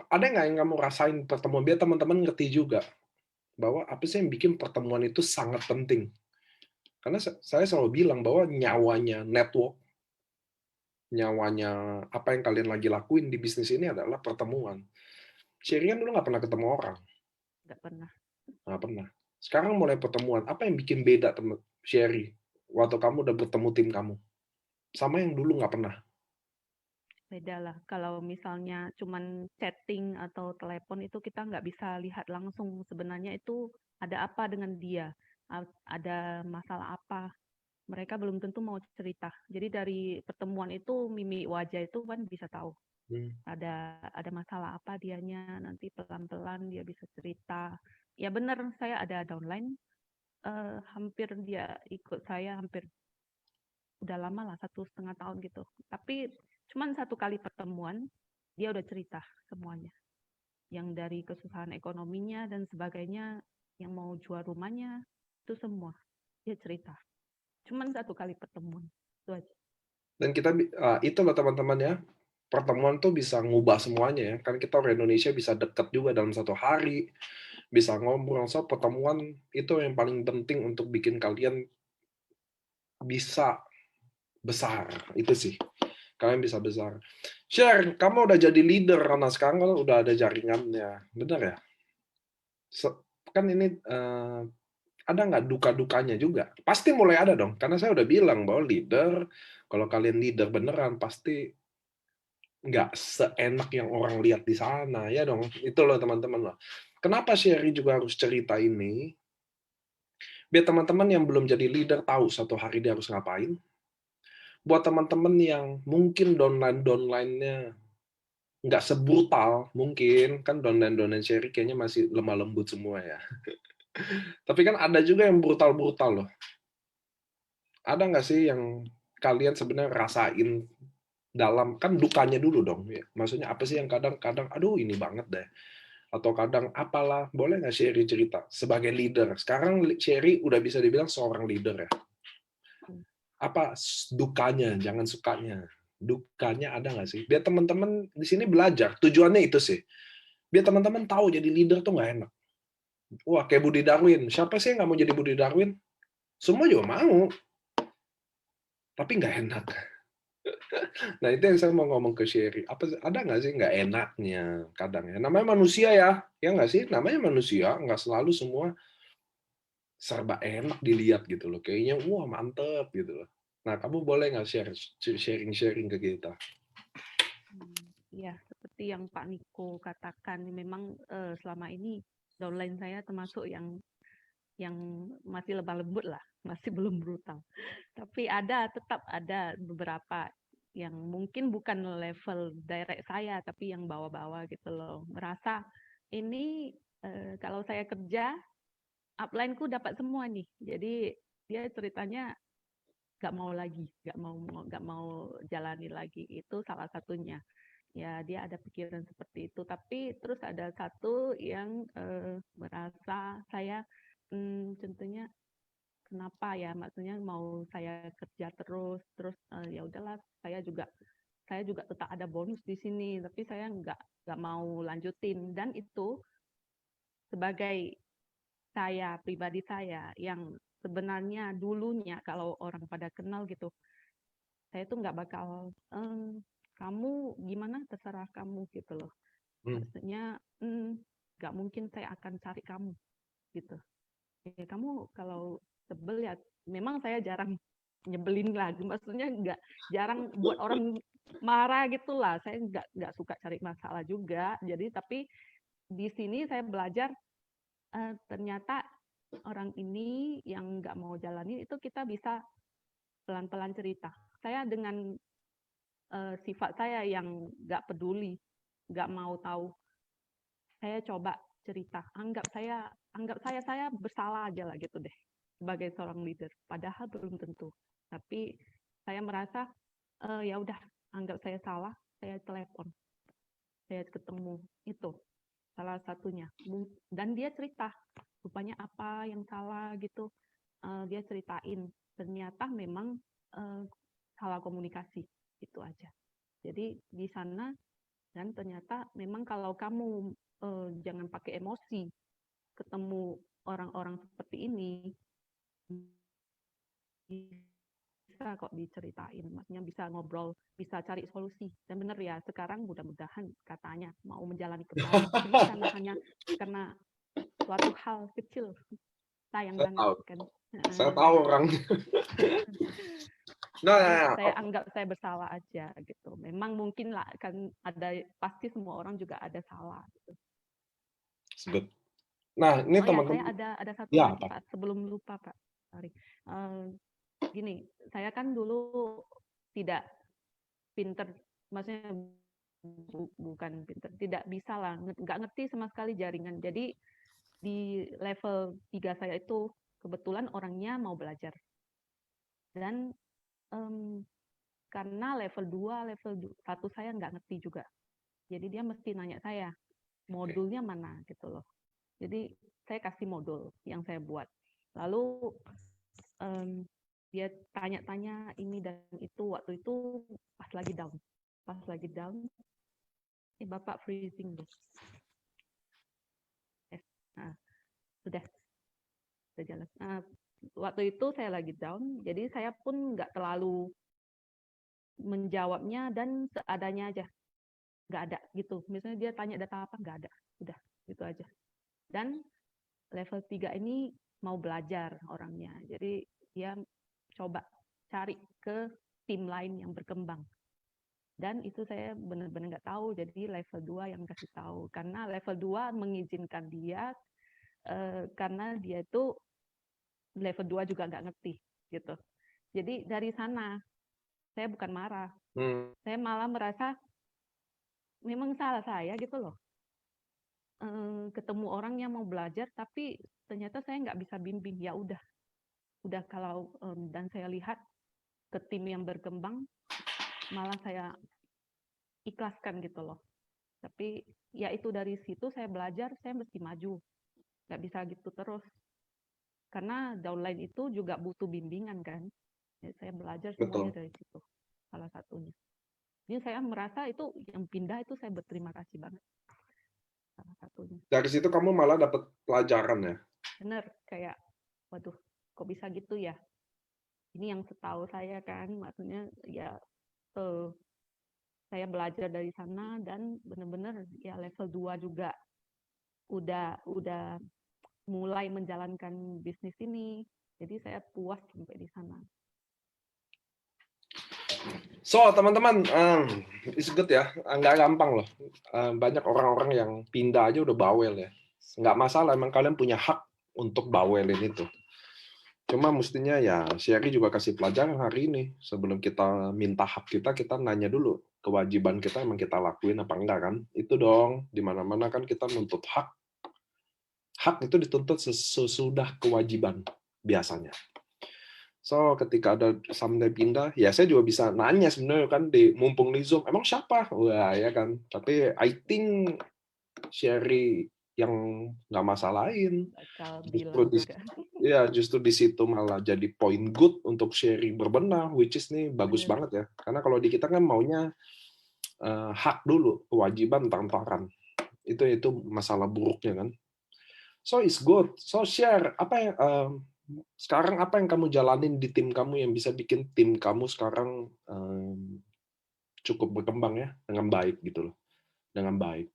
[SPEAKER 1] Ada nggak yang kamu rasain pertemuan, biar teman-teman ngerti juga, bahwa apa sih yang bikin pertemuan itu sangat penting? Karena saya selalu bilang bahwa nyawanya network, nyawanya apa yang kalian lagi lakuin di bisnis ini adalah pertemuan. Sherry kan dulu nggak pernah ketemu orang.
[SPEAKER 2] Nggak pernah.
[SPEAKER 1] Nggak pernah. Sekarang mulai pertemuan. Apa yang bikin beda teman Sherry waktu kamu udah bertemu tim kamu? Sama yang dulu nggak pernah.
[SPEAKER 2] Beda lah. Kalau misalnya cuman chatting atau telepon itu kita nggak bisa lihat langsung sebenarnya itu ada apa dengan dia, ada masalah apa. Mereka belum tentu mau cerita. Jadi dari pertemuan itu mimik wajah itu kan bisa tahu
[SPEAKER 1] Hmm.
[SPEAKER 2] ada masalah apa dianya. Nanti pelan-pelan dia bisa cerita. Ya benar saya ada downline. Hampir dia ikut saya hampir udah lama lah 1,5 tahun gitu. Tapi cuman 1 kali pertemuan dia udah cerita semuanya. Yang dari kesusahan ekonominya dan sebagainya, yang mau jual rumahnya, itu semua dia cerita. Cuman 1 kali pertemuan, itu aja.
[SPEAKER 1] Dan kita itu loh teman-teman ya, pertemuan tuh bisa ngubah semuanya ya. Kan kita orang Indonesia bisa deket juga dalam 1 hari, bisa ngobrol. So pertemuan itu yang paling penting untuk bikin kalian bisa besar. Itu sih. Kalian bisa besar. Share, kamu udah jadi leader karena sekarang kan udah ada jaringannya. Benar ya? Kan ini ada nggak duka-dukanya juga? Pasti mulai ada dong, karena saya udah bilang bahwa leader, kalau kalian leader beneran, pasti nggak seenak yang orang lihat di sana, ya dong? Itu loh teman-teman loh. Kenapa Sherry juga harus cerita ini? Biar teman-teman yang belum jadi leader tahu satu hari dia harus ngapain. Buat teman-teman yang mungkin downline-downline-nya nggak sebrutal, mungkin, kan downline-downline Sherry kayaknya masih lemah lembut semua ya. Tapi kan ada juga yang brutal-brutal loh. Ada nggak sih yang kalian sebenarnya rasain dalam, kan dukanya dulu dong ya. Maksudnya apa sih yang kadang-kadang aduh ini banget deh. Atau kadang apalah, boleh nggak Sherry cerita sebagai leader? Sekarang Sherry udah bisa dibilang seorang leader ya. Apa dukanya, jangan sukanya. Dukanya ada nggak sih? Biar teman-teman di sini belajar. Tujuannya itu sih. Biar teman-teman tahu jadi leader tuh nggak enak. Wah, kayak Budi Darwin. Siapa sih yang nggak mau jadi Budi Darwin? Semua juga mau, tapi nggak enak. Nah, itu yang saya mau ngomong ke Sherry. Ada nggak sih nggak enaknya kadang ya? Namanya manusia ya nggak sih? Namanya manusia, nggak selalu semua serba enak dilihat gitu loh. Kayaknya, wah mantep gitu loh. Nah, kamu boleh nggak sharing-sharing ke kita?
[SPEAKER 2] Ya, seperti yang Pak Niko katakan, memang selama ini downline saya termasuk yang masih lemah lembut lah, masih belum brutal. Tapi tetap ada beberapa yang mungkin bukan level direct saya, tapi yang bawa-bawa gitu loh. Merasa ini kalau saya kerja, upline-ku dapat semua nih. Jadi dia ceritanya nggak mau jalani lagi. Itu salah satunya. Ya dia ada pikiran seperti itu. Tapi terus ada satu yang merasa saya contohnya kenapa ya, maksudnya mau saya kerja terus ya udahlah saya juga tetap ada bonus di sini, tapi saya nggak mau lanjutin. Dan itu sebagai saya pribadi, saya yang sebenarnya dulunya kalau orang pada kenal gitu, saya tuh nggak bakal kamu gimana terserah kamu gitu loh,
[SPEAKER 1] Hmm.
[SPEAKER 2] maksudnya nggak mungkin saya akan cari kamu gitu. Ya, kamu kalau sebel ya, memang saya jarang nyebelin lagi, maksudnya nggak jarang buat orang marah gitulah. Saya nggak suka cari masalah juga. Jadi tapi di sini saya belajar ternyata orang ini yang nggak mau jalanin itu kita bisa pelan-pelan cerita. Saya dengan sifat saya yang nggak peduli, nggak mau tahu, saya coba cerita, anggap saya bersalah aja lah gitu deh sebagai seorang leader. Padahal belum tentu. Tapi saya merasa ya udah, anggap saya salah, saya telepon, saya ketemu, itu salah satunya. Dan dia cerita rupanya apa yang salah gitu. Dia ceritain ternyata memang salah komunikasi, itu aja. Jadi di sana, dan ternyata memang kalau kamu jangan pakai emosi, ketemu orang-orang seperti ini bisa kok diceritain, maksudnya bisa ngobrol, bisa cari solusi. Dan benar ya, sekarang mudah-mudahan katanya mau menjalani kembali ini hanya karena suatu hal kecil, sayang
[SPEAKER 1] Saya
[SPEAKER 2] banget
[SPEAKER 1] tahu,
[SPEAKER 2] kan.
[SPEAKER 1] saya tahu orang.
[SPEAKER 2] Jadi
[SPEAKER 1] Nah,
[SPEAKER 2] saya anggap saya bersalah aja gitu. Memang mungkin lah kan, ada pasti semua orang juga ada salah gitu.
[SPEAKER 1] good. Nah, ini
[SPEAKER 2] Oh ya, saya
[SPEAKER 1] teman-teman,
[SPEAKER 2] ada satu
[SPEAKER 1] ya
[SPEAKER 2] lagi
[SPEAKER 1] Pak.
[SPEAKER 2] Pak, sebelum lupa Pak. Sorry. Gini, saya kan dulu tidak pinter, maksudnya bukan pinter, tidak bisa lah, nggak ngerti sama sekali jaringan. Jadi di level 3 saya itu kebetulan orangnya mau belajar. Dan karena level 2, level 1 saya nggak ngerti juga. Jadi dia mesti nanya saya, modulnya mana gitu loh. Jadi saya kasih modul yang saya buat. Lalu dia tanya-tanya ini dan itu, waktu itu pas lagi down. Pas lagi down, Bapak freezing deh. Nah, sudah jalan. Nah, waktu itu saya lagi down, jadi saya pun nggak terlalu menjawabnya dan seadanya aja. Nggak ada gitu. Misalnya dia tanya data apa, nggak ada. Udah, gitu aja. Dan level 3 ini mau belajar orangnya. Jadi dia coba cari ke tim lain yang berkembang. Dan itu saya benar-benar nggak tahu, jadi level 2 yang kasih tahu. Karena level 2 mengizinkan dia, karena dia itu level 2 juga nggak ngerti gitu. Jadi dari sana saya bukan marah, saya malah merasa memang salah saya gitu loh. Ketemu orang yang mau belajar tapi ternyata saya nggak bisa bimbing. Ya udah kalau dan saya lihat ke tim yang berkembang, malah saya ikhlaskan gitu loh. Tapi ya itu, dari situ saya belajar, saya mesti maju, nggak bisa gitu terus. Karena downline itu juga butuh bimbingan kan. Jadi saya belajar semuanya
[SPEAKER 1] Betul.
[SPEAKER 2] dari situ, salah satunya. Jadi saya merasa itu yang pindah itu saya berterima kasih banget, salah satunya.
[SPEAKER 1] Dari situ kamu malah dapat pelajaran ya.
[SPEAKER 2] Bener, kayak waduh kok bisa gitu ya. Ini yang setahu saya kan, maksudnya ya saya belajar dari sana dan benar-benar ya level 2 juga udah mulai menjalankan bisnis ini. Jadi saya puas sampai di sana.
[SPEAKER 1] So, teman-teman, it's good ya. Nggak gampang loh. Banyak orang-orang yang pindah aja udah bawel ya. Nggak masalah, emang kalian punya hak untuk bawelin itu. Cuma mestinya ya, Sherry juga kasih pelajaran hari ini. Sebelum kita minta hak kita nanya dulu. Kewajiban kita emang kita lakuin apa enggak kan? Itu dong. Di mana-mana kan kita nuntut hak. Hak itu dituntut sesudah kewajiban biasanya. So, ketika ada sampai pindah, ya saya juga bisa nanya sebenarnya kan, mumpung di Zoom, emang siapa? Wah, ya kan. Tapi I think Sherry yang nggak masalahin.
[SPEAKER 2] Bakal
[SPEAKER 1] Justru
[SPEAKER 2] bilang juga.
[SPEAKER 1] justru di situ malah jadi point good untuk Sherry berbenah, which is nih bagus
[SPEAKER 2] Bener.
[SPEAKER 1] banget ya. Karena kalau di kita kan maunya hak dulu, kewajiban tantaran. Itu masalah buruknya kan. So it's good. So share apa yang sekarang apa yang kamu jalanin di tim kamu yang bisa bikin tim kamu sekarang cukup berkembang ya dengan baik gitu loh, dengan baik.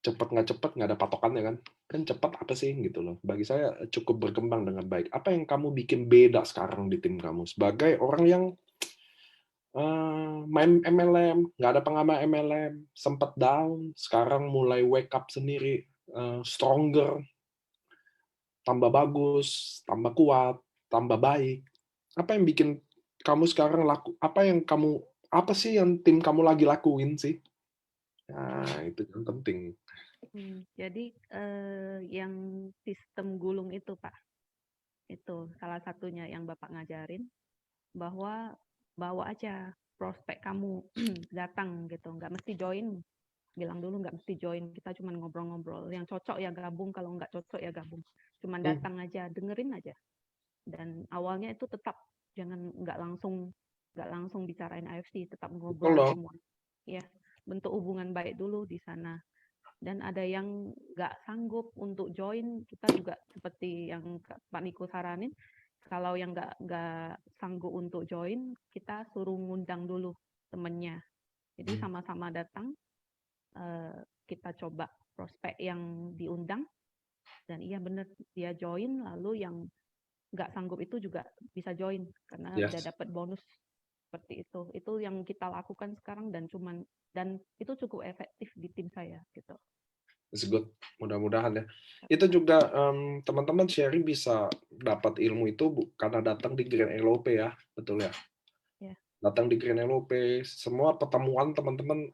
[SPEAKER 1] Cepet nggak ada patokannya kan. Kan cepet apa sih gitu loh. Bagi saya cukup berkembang dengan baik. Apa yang kamu bikin beda sekarang di tim kamu? Sebagai orang yang main MLM, nggak ada pengalaman MLM, sempet down, sekarang mulai wake up sendiri, stronger, tambah bagus, tambah kuat, tambah baik. Apa yang bikin kamu sekarang apa sih yang tim kamu lagi lakuin sih? Nah, itu yang penting.
[SPEAKER 2] Jadi yang sistem gulung itu Pak, itu salah satunya yang Bapak ngajarin, bahwa bawa aja prospek kamu datang gitu, nggak mesti join, bilang dulu nggak mesti join, kita cuma ngobrol-ngobrol, yang cocok ya gabung, kalau nggak cocok ya gabung, cuman
[SPEAKER 1] Mmm,
[SPEAKER 2] datang aja, dengerin aja. Dan awalnya itu tetap jangan nggak langsung bicarain AFC, tetap
[SPEAKER 1] betul
[SPEAKER 2] ngobrol
[SPEAKER 1] dong.
[SPEAKER 2] semua. Ya, bentuk hubungan baik dulu di sana. Dan ada yang nggak sanggup untuk join, kita juga seperti yang Pak Niko saranin, kalau yang nggak sanggup untuk join, kita suruh ngundang dulu temennya. Jadi
[SPEAKER 1] Mmm,
[SPEAKER 2] sama-sama datang, kita coba prospek yang diundang, dan iya benar dia join, lalu yang nggak sanggup itu juga bisa join karena udah
[SPEAKER 1] yes,
[SPEAKER 2] dapat bonus seperti itu. Itu yang kita lakukan sekarang, dan itu cukup efektif di tim saya gitu.
[SPEAKER 1] it's good, mudah-mudahan ya. Itu juga, teman-teman sharing bisa dapat ilmu itu karena datang di Grand LOP ya, betul ya?
[SPEAKER 2] Ya.
[SPEAKER 1] Datang di Grand LOP, semua pertemuan teman-teman,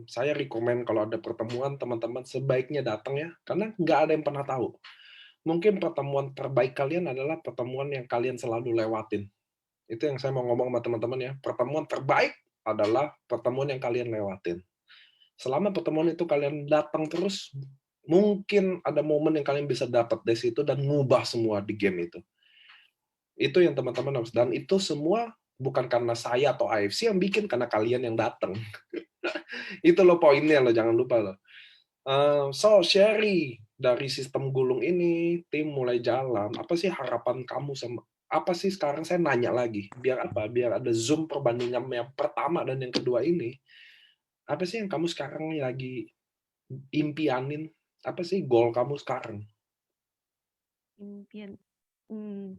[SPEAKER 1] saya rekomen kalau ada pertemuan teman-teman sebaiknya datang ya, karena nggak ada yang pernah tahu. Mungkin pertemuan terbaik kalian adalah pertemuan yang kalian selalu lewatin. Itu yang saya mau ngomong sama teman-teman ya, pertemuan terbaik adalah pertemuan yang kalian lewatin. Selama pertemuan itu kalian datang terus, mungkin ada momen yang kalian bisa dapat dari situ dan ngubah semua di game itu. Itu yang teman-teman harus, dan itu semua bukan karena saya atau AFC yang bikin, karena kalian yang datang. Itu loh poinnya loh, jangan lupa loh. So, Sherry, dari sistem gulung ini, tim mulai jalan, apa sih harapan kamu sama apa sih sekarang saya nanya lagi, biar apa? Biar ada zoom perbandingan yang pertama dan yang kedua ini, apa sih yang kamu sekarang lagi impianin? Apa sih goal kamu sekarang?
[SPEAKER 2] Impian, hmm,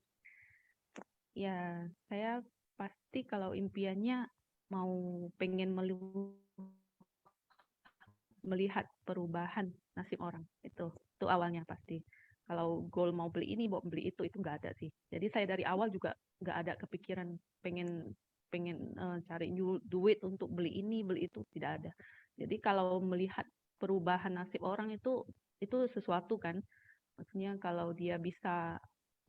[SPEAKER 2] ya saya pasti kalau impiannya mau pengen melihat perubahan nasib orang, itu awalnya pasti. Kalau goal mau beli ini mau beli itu nggak ada sih. Jadi saya dari awal juga nggak ada kepikiran pengen pengen cari duit untuk beli ini beli itu, tidak ada. Jadi kalau melihat perubahan nasib orang itu sesuatu kan, maksudnya kalau dia bisa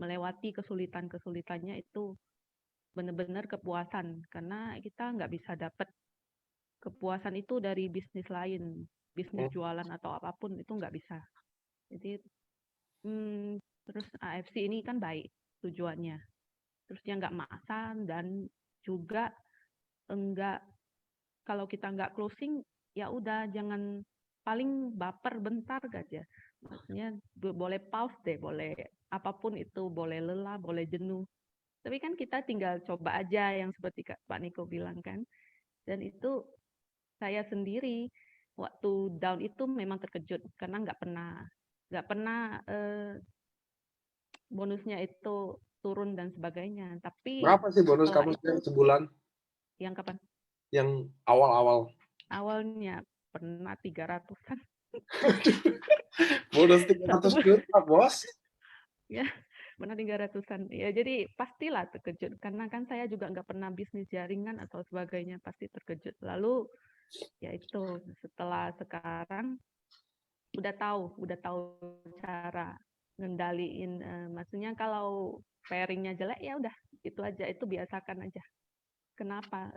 [SPEAKER 2] melewati kesulitan-kesulitannya, itu benar-benar kepuasan, karena kita nggak bisa dapat kepuasan itu dari bisnis lain, bisnis
[SPEAKER 1] Hmm,
[SPEAKER 2] jualan atau apapun itu nggak bisa. Jadi terus AFC ini kan baik tujuannya, terus dia nggak maksa, dan juga enggak, kalau kita nggak closing ya udah, jangan, paling baper bentar aja, maksudnya boleh pause deh, boleh apapun itu, boleh lelah, boleh jenuh, tapi kan kita tinggal coba aja, yang seperti Pak Niko bilang kan. Dan itu saya sendiri waktu down itu memang terkejut karena nggak pernah bonusnya itu turun dan sebagainya. Tapi
[SPEAKER 1] berapa sih bonus
[SPEAKER 2] setelah
[SPEAKER 1] kamu
[SPEAKER 2] itu,
[SPEAKER 1] sebulan
[SPEAKER 2] yang kapan?
[SPEAKER 1] yang awal-awal?
[SPEAKER 2] Awalnya pernah 300-an.
[SPEAKER 1] Bonus
[SPEAKER 2] Satu
[SPEAKER 1] 300
[SPEAKER 2] bulan
[SPEAKER 1] juta, Bos.
[SPEAKER 2] ya, pernah 300-an. Ya jadi pastilah terkejut karena kan saya juga nggak pernah bisnis jaringan atau sebagainya, pasti terkejut. Lalu ya itu, setelah sekarang udah tahu cara ngendaliin, maksudnya kalau pairingnya jelek ya udah, itu aja, itu biasakan aja. Kenapa?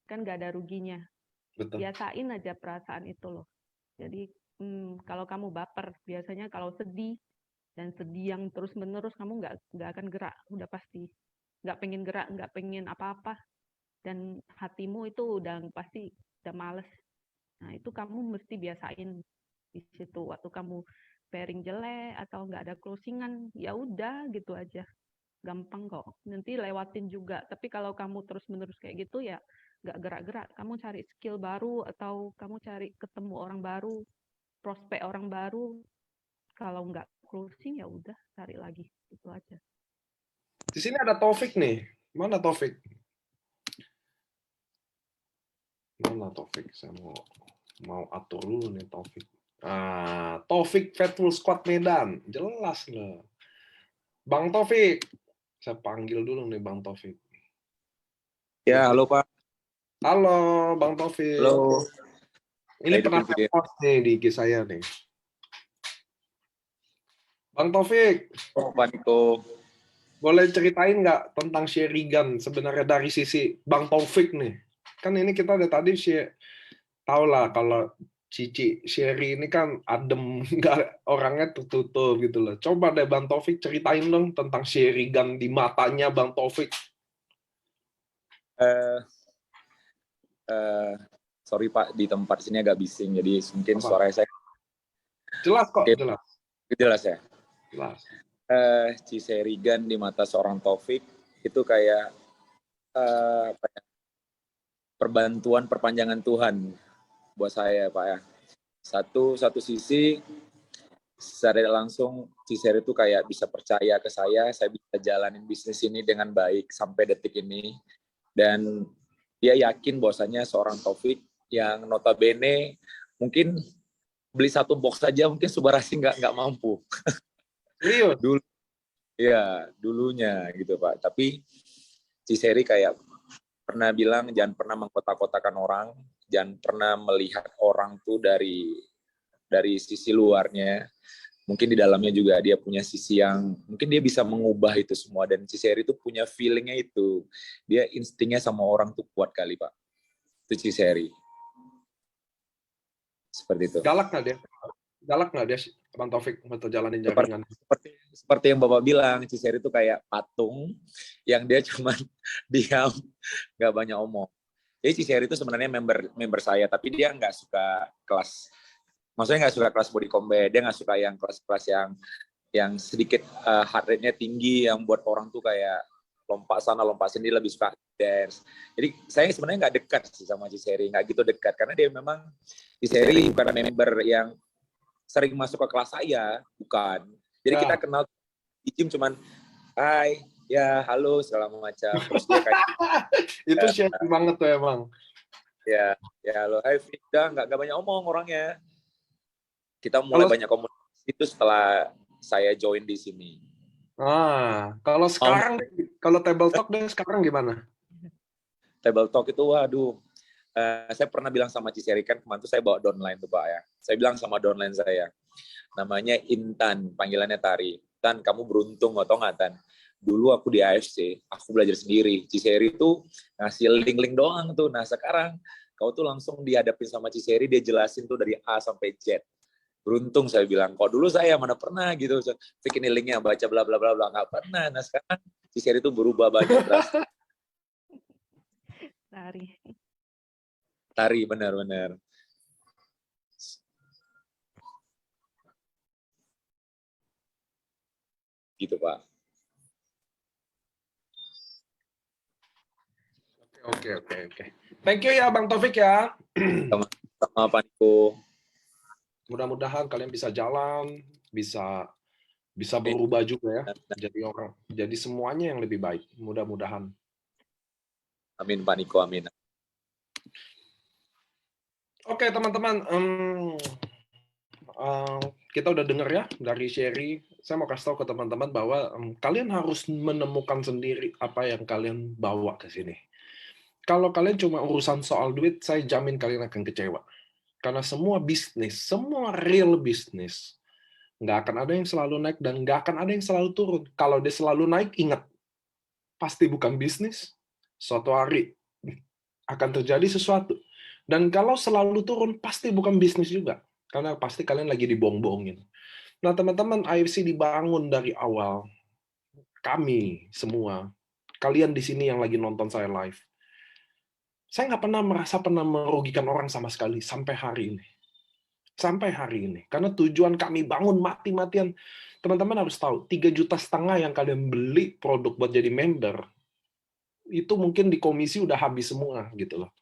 [SPEAKER 2] Kan nggak ada ruginya.
[SPEAKER 1] Betul.
[SPEAKER 2] Biasain aja perasaan itu loh. Jadi kalau kamu baper, biasanya kalau sedih, dan sedih yang terus menerus, kamu nggak akan gerak, udah pasti nggak pengen gerak, nggak pengen apa-apa, dan hatimu itu udah pasti udah males. Nah itu kamu mesti biasain di situ, waktu kamu pairing jelek atau nggak ada closingan, ya udah gitu aja, gampang kok, nanti lewatin juga. Tapi kalau kamu terus menerus kayak gitu ya nggak gerak-gerak, kamu cari skill baru atau kamu cari ketemu orang baru, prospek orang baru, kalau nggak closing ya udah cari lagi, itu aja.
[SPEAKER 1] Di sini ada Taufik nih. Mana Taufik? Mana Taufik? Saya mau atur dulu nih Taufik. Taufik Faithful Squad Medan. Jelas lah. Bang Taufik. Saya panggil dulu nih Bang Taufik.
[SPEAKER 3] Ya, halo Pak.
[SPEAKER 1] Halo Bang Taufik.
[SPEAKER 3] Halo.
[SPEAKER 1] Ini pernah saya post nih di IG saya nih. Bang Taufik.
[SPEAKER 3] Oh, Pak Niko.
[SPEAKER 1] Boleh ceritain nggak tentang Sherigan sebenarnya dari sisi Bang Taufik nih? Kan ini kita udah tadi tahu lah kalau Cici Sherry ini kan adem, nggak orangnya tertutup gitu loh. Coba deh Bang Taufik ceritain dong tentang Sherigan di matanya Bang Taufik.
[SPEAKER 3] Sorry Pak, di tempat sini agak bising, jadi mungkin suara saya
[SPEAKER 1] jelas kok.
[SPEAKER 3] okay. Jelas ya.
[SPEAKER 1] Jelas.
[SPEAKER 3] Sherigan di mata seorang Taufik itu kayak perbantuan perpanjangan Tuhan buat saya Pak ya. Satu sisi secara langsung Sherry itu kayak bisa percaya ke saya bisa jalanin bisnis ini dengan baik sampai detik ini, dan dia yakin bahwasanya seorang Taufik yang notabene mungkin beli satu box saja mungkin Subarasi nggak mampu.
[SPEAKER 1] Serius?
[SPEAKER 3] Dulunya gitu Pak. Tapi Sherry kayak pernah bilang jangan pernah mengkotak-kotakan orang, jangan pernah melihat orang tuh dari sisi luarnya. Mungkin di dalamnya juga dia punya sisi yang mungkin dia bisa mengubah itu semua, dan Sherry itu punya feelingnya itu. Dia instingnya sama orang tuh kuat kali Pak. Itu Sherry. Seperti itu.
[SPEAKER 1] Galak nggak dia? Galak nggak dia Bang Taufik untuk jalanin jaringan?
[SPEAKER 3] Seperti yang Bapak bilang, Sherry itu kayak patung yang dia cuma diam, nggak banyak omong. Jadi Sherry itu sebenarnya member saya, tapi dia nggak suka kelas, maksudnya nggak suka kelas body combat, dia nggak suka yang kelas-kelas yang sedikit heart rate-nya tinggi, yang buat orang tuh kayak lompat sana lompat sini, lebih suka dance. Jadi saya sebenarnya nggak dekat sih sama Sherry, nggak gitu dekat, karena dia memang Sherry bukan member yang sering masuk ke kelas saya, bukan. Jadi kita kenal di gym cuman hai, ya halo segala macam. Terus dia kayak
[SPEAKER 1] itu Sherry banget tuh emang.
[SPEAKER 3] Ya halo, hai Frida, nggak banyak omong orangnya. Kita mulai banyak komunikasi itu setelah saya join di sini.
[SPEAKER 1] Kalau sekarang, kalau table talk deh sekarang gimana?
[SPEAKER 3] Table talk itu, waduh, saya pernah bilang sama Sherry, kan kemarin tuh saya bawa downline tuh Pak ya. Saya bilang sama downline saya, namanya Intan, panggilannya Tari. Tan, kamu beruntung atau nggak Tan? Dulu aku di AFC, aku belajar sendiri. Sherry itu ngasih link-link doang tuh. Nah sekarang kau tuh langsung dihadapin sama Sherry, dia jelasin tuh dari A sampai Z. Beruntung saya bilang, kok dulu saya mana pernah gitu, bikin linknya baca bla bla bla bla, nggak pernah. Nah sekarang Sherry itu berubah banyak drastis. Tari benar-benar. Gitu Pak.
[SPEAKER 1] Oke. Thank you ya Bang Taufik ya.
[SPEAKER 3] Sama Pak Niko.
[SPEAKER 1] Mudah-mudahan kalian bisa jalan, bisa berubah juga ya, jadi semuanya yang lebih baik. Mudah-mudahan.
[SPEAKER 3] Amin Pak Niko, amin.
[SPEAKER 1] Oke teman-teman, kita udah dengar ya dari Sherry. Saya mau kasih tahu ke teman-teman bahwa kalian harus menemukan sendiri apa yang kalian bawa ke sini. Kalau kalian cuma urusan soal duit, saya jamin kalian akan kecewa. Karena semua bisnis, semua real bisnis, nggak akan ada yang selalu naik dan nggak akan ada yang selalu turun. Kalau dia selalu naik, ingat, pasti bukan bisnis. Suatu hari akan terjadi sesuatu. Dan kalau selalu turun, pasti bukan bisnis juga. Karena pasti kalian lagi dibohong-bohongin. Nah, teman-teman, AFC dibangun dari awal. Kami semua, kalian di sini yang lagi nonton saya live, saya nggak pernah merasa merugikan orang sama sekali sampai hari ini. Sampai hari ini. Karena tujuan kami bangun mati-matian. Teman-teman harus tahu, 3,5 juta yang kalian beli produk buat jadi member, itu mungkin di komisi udah habis semua gitu loh.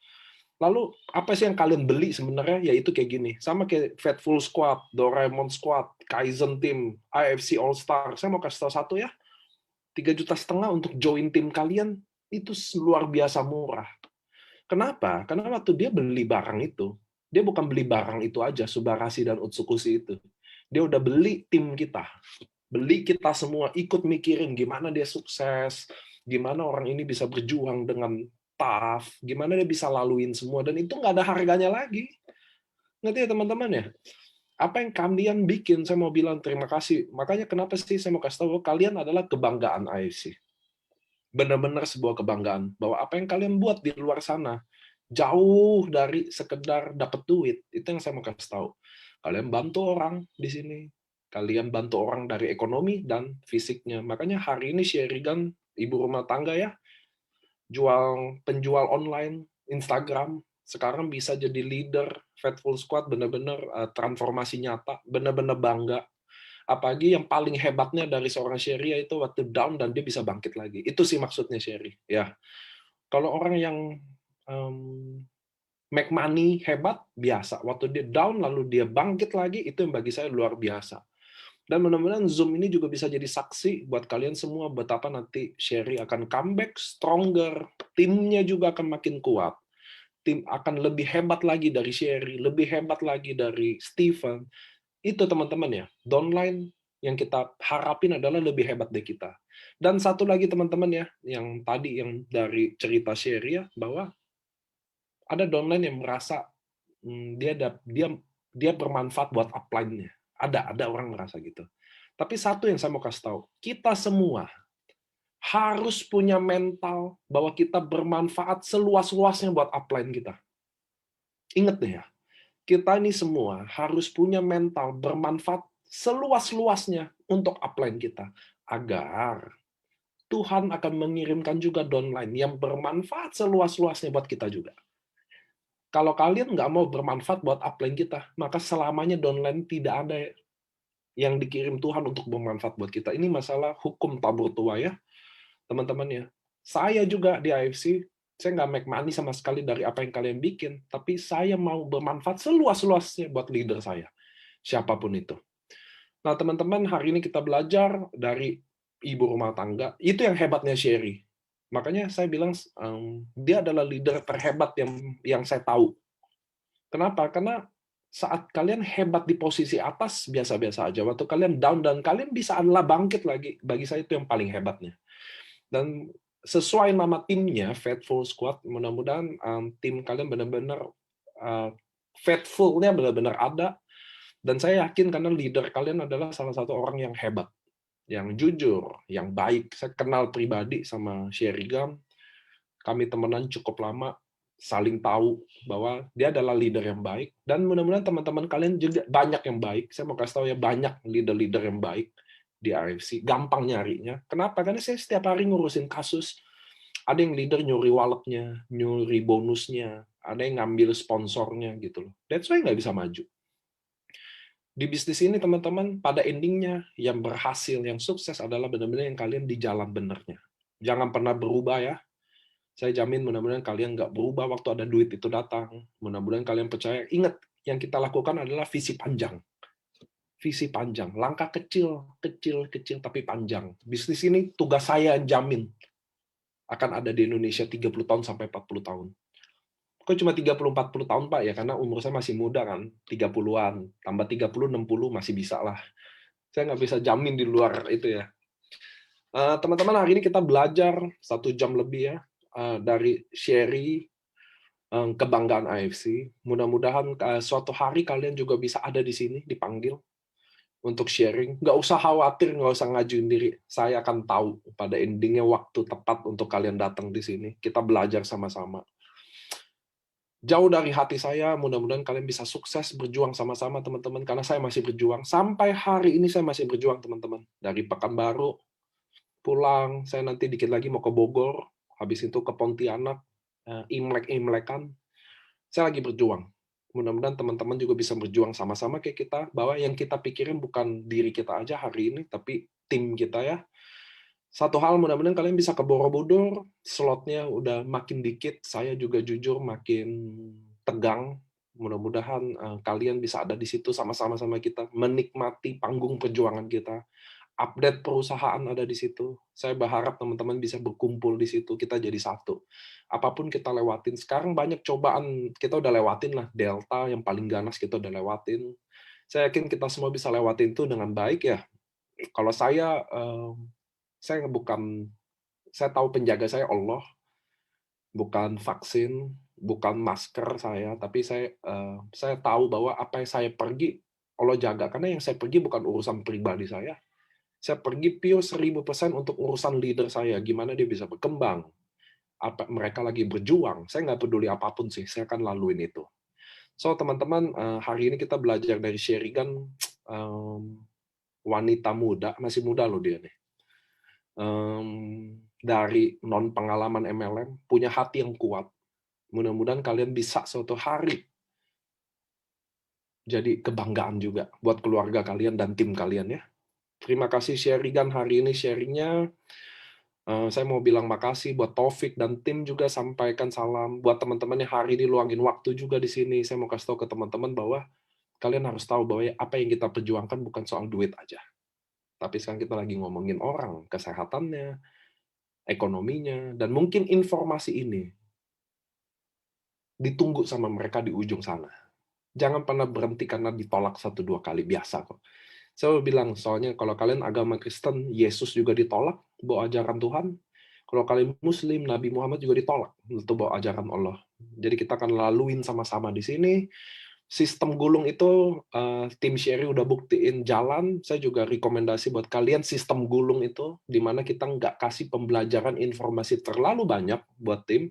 [SPEAKER 1] Lalu apa sih yang kalian beli sebenarnya? Yaitu kayak gini. Sama kayak Fatful Squad, Doraemon Squad, Kaizen Team, IFC All Star. Saya mau kasih tahu satu ya. 3,5 juta untuk join tim kalian itu luar biasa murah. Kenapa? Karena waktu dia beli barang itu, dia bukan beli barang itu aja, Subarashi dan Utsukushi itu. Dia udah beli tim kita. Beli kita semua, ikut mikirin gimana dia sukses, gimana orang ini bisa berjuang dengan tough, gimana dia bisa laluin semua, dan itu nggak ada harganya lagi. Ngerti ya teman-teman ya? Apa yang kalian bikin, saya mau bilang terima kasih. Makanya kenapa sih saya mau kasih tahu, kalian adalah kebanggaan AFC. Benar-benar sebuah kebanggaan bahwa apa yang kalian buat di luar sana jauh dari sekedar dapat duit. Itu yang saya mau kasih tahu. Kalian bantu orang di sini. Kalian bantu orang dari ekonomi dan fisiknya. Makanya hari ini Sherigan, ibu rumah tangga ya, penjual online, Instagram, sekarang bisa jadi leader Fatful Squad, benar-benar transformasi nyata, benar-benar bangga. Apalagi yang paling hebatnya dari seorang Sherry itu waktu down dan dia bisa bangkit lagi. Itu sih maksudnya Sherry. Ya, kalau orang yang make money hebat biasa. Waktu dia down lalu dia bangkit lagi, itu yang bagi saya luar biasa. Dan mudah-mudahan Zoom ini juga bisa jadi saksi buat kalian semua betapa nanti Sherry akan comeback stronger, timnya juga akan makin kuat. Tim akan lebih hebat lagi dari Sherry, lebih hebat lagi dari Steven. Itu teman-teman ya, downline yang kita harapin adalah lebih hebat dari kita. Dan satu lagi teman-teman ya, yang tadi yang dari cerita Sherry ya, bahwa ada downline yang merasa dia bermanfaat buat upline-nya. Ada orang merasa gitu. Tapi satu yang saya mau kasih tahu, kita semua harus punya mental bahwa kita bermanfaat seluas-luasnya buat upline kita. Ingat deh ya, kita ini semua harus punya mental bermanfaat seluas-luasnya untuk upline kita. Agar Tuhan akan mengirimkan juga downline yang bermanfaat seluas-luasnya buat kita juga. Kalau kalian nggak mau bermanfaat buat upline kita, maka selamanya downline tidak ada yang dikirim Tuhan untuk bermanfaat buat kita. Ini masalah hukum tabur tua ya, teman-teman ya. Saya juga di AFC, saya nggak make money sama sekali dari apa yang kalian bikin, tapi saya mau bermanfaat seluas-luasnya buat leader saya, siapapun itu. Nah, teman-teman, hari ini kita belajar dari ibu rumah tangga. Itu yang hebatnya Sherry. Makanya saya bilang dia adalah leader terhebat yang saya tahu. Kenapa? Karena saat kalian hebat di posisi atas biasa-biasa aja. Waktu kalian down dan kalian bisa adalah bangkit lagi. Bagi saya itu yang paling hebatnya. Dan sesuai nama timnya, Fatful Squad, mudah-mudahan tim kalian benar-benar faithful-nya benar-benar ada. Dan saya yakin karena leader kalian adalah salah satu orang yang hebat, yang jujur, yang baik. Saya kenal pribadi sama Sherry Gam. Kami temenan cukup lama, saling tahu bahwa dia adalah leader yang baik. Dan mudah-mudahan teman-teman kalian juga banyak yang baik. Saya mau kasih tahu ya, banyak leader-leader yang baik di AFC. Gampang nyarinya. Kenapa? Karena saya setiap hari ngurusin kasus. Ada yang leader nyuri walletnya, nyuri bonusnya, ada yang ngambil sponsornya gitu loh. That's why nggak bisa maju. Di bisnis ini teman-teman, pada endingnya yang berhasil, yang sukses adalah benar-benar yang kalian di jalan benernya. Jangan pernah berubah ya. Saya jamin mudah-mudahan kalian nggak berubah waktu ada duit itu datang. Mudah-mudahan kalian percaya. Ingat, yang kita lakukan adalah visi panjang. Visi panjang. Langkah kecil, kecil, kecil, tapi panjang. Bisnis ini tugas saya jamin akan ada di Indonesia 30 tahun sampai 40 tahun. Kok cuma 30-40 tahun, Pak? Ya karena umur saya masih muda kan, 30-an. Tambah 30-60 masih bisa lah. Saya nggak bisa jamin di luar itu ya. Teman-teman, hari ini kita belajar 1 jam lebih ya, dari Sherry, kebanggaan AFC. Mudah-mudahan suatu hari kalian juga bisa ada di sini, dipanggil untuk sharing. Nggak usah khawatir, nggak usah ngajuin diri. Saya akan tahu pada endingnya waktu tepat untuk kalian datang di sini. Kita belajar sama-sama. Jauh dari hati saya, mudah-mudahan kalian bisa sukses berjuang sama-sama teman-teman, karena saya masih berjuang. Sampai hari ini saya masih berjuang teman-teman. Dari Pekanbaru, pulang, saya nanti dikit lagi mau ke Bogor, habis itu ke Pontianak, Imlek-Imlekan. Saya lagi berjuang. Mudah-mudahan teman-teman juga bisa berjuang sama-sama kayak kita, bahwa yang kita pikirin bukan diri kita aja hari ini, tapi tim kita ya. Satu hal, mudah-mudahan kalian bisa ke Borobudur, slotnya udah makin dikit, saya juga jujur makin tegang. Mudah-mudahan kalian bisa ada di situ sama-sama sama kita, menikmati panggung perjuangan kita. Update perusahaan ada di situ. Saya berharap teman-teman bisa berkumpul di situ, kita jadi satu. Apapun kita lewatin. Sekarang banyak cobaan, kita udah lewatin lah. Delta yang paling ganas kita udah lewatin. Saya yakin kita semua bisa lewatin itu dengan baik ya. Kalau saya bukan, saya tahu penjaga saya Allah, bukan vaksin, bukan masker saya, tapi saya tahu bahwa apa yang saya pergi Allah jaga, karena yang saya pergi bukan urusan pribadi saya. Saya pergi pure 1000% untuk urusan leader saya, gimana dia bisa berkembang. Apa mereka lagi berjuang, saya nggak peduli apapun sih, saya akan laluin itu. So teman-teman, hari ini kita belajar dari Sherigan, wanita muda, masih muda loh dia nih. Dari non pengalaman MLM, punya hati yang kuat. Mudah-mudahan kalian bisa suatu hari jadi kebanggaan juga buat keluarga kalian dan tim kalian ya. Terima kasih Sherigan hari ini sharingnya. Saya mau bilang makasih buat Taufik dan tim juga, sampaikan salam buat teman-teman yang hari ini luangin waktu juga di sini. Saya mau kasih tahu ke teman-teman bahwa kalian harus tahu bahwa apa yang kita perjuangkan bukan soal duit aja. Tapi sekarang kita lagi ngomongin orang, kesehatannya, ekonominya, dan mungkin informasi ini ditunggu sama mereka di ujung sana. Jangan pernah berhenti karena ditolak 1-2 kali, biasa kok. Saya bilang, soalnya kalau kalian agama Kristen, Yesus juga ditolak, bawa ajaran Tuhan. Kalau kalian Muslim, Nabi Muhammad juga ditolak, itu bawa ajaran Allah. Jadi kita akan laluin sama-sama di sini. Sistem gulung itu, tim Sherry udah buktiin jalan. Saya juga rekomendasi buat kalian sistem gulung itu, di mana kita nggak kasih pembelajaran informasi terlalu banyak buat tim.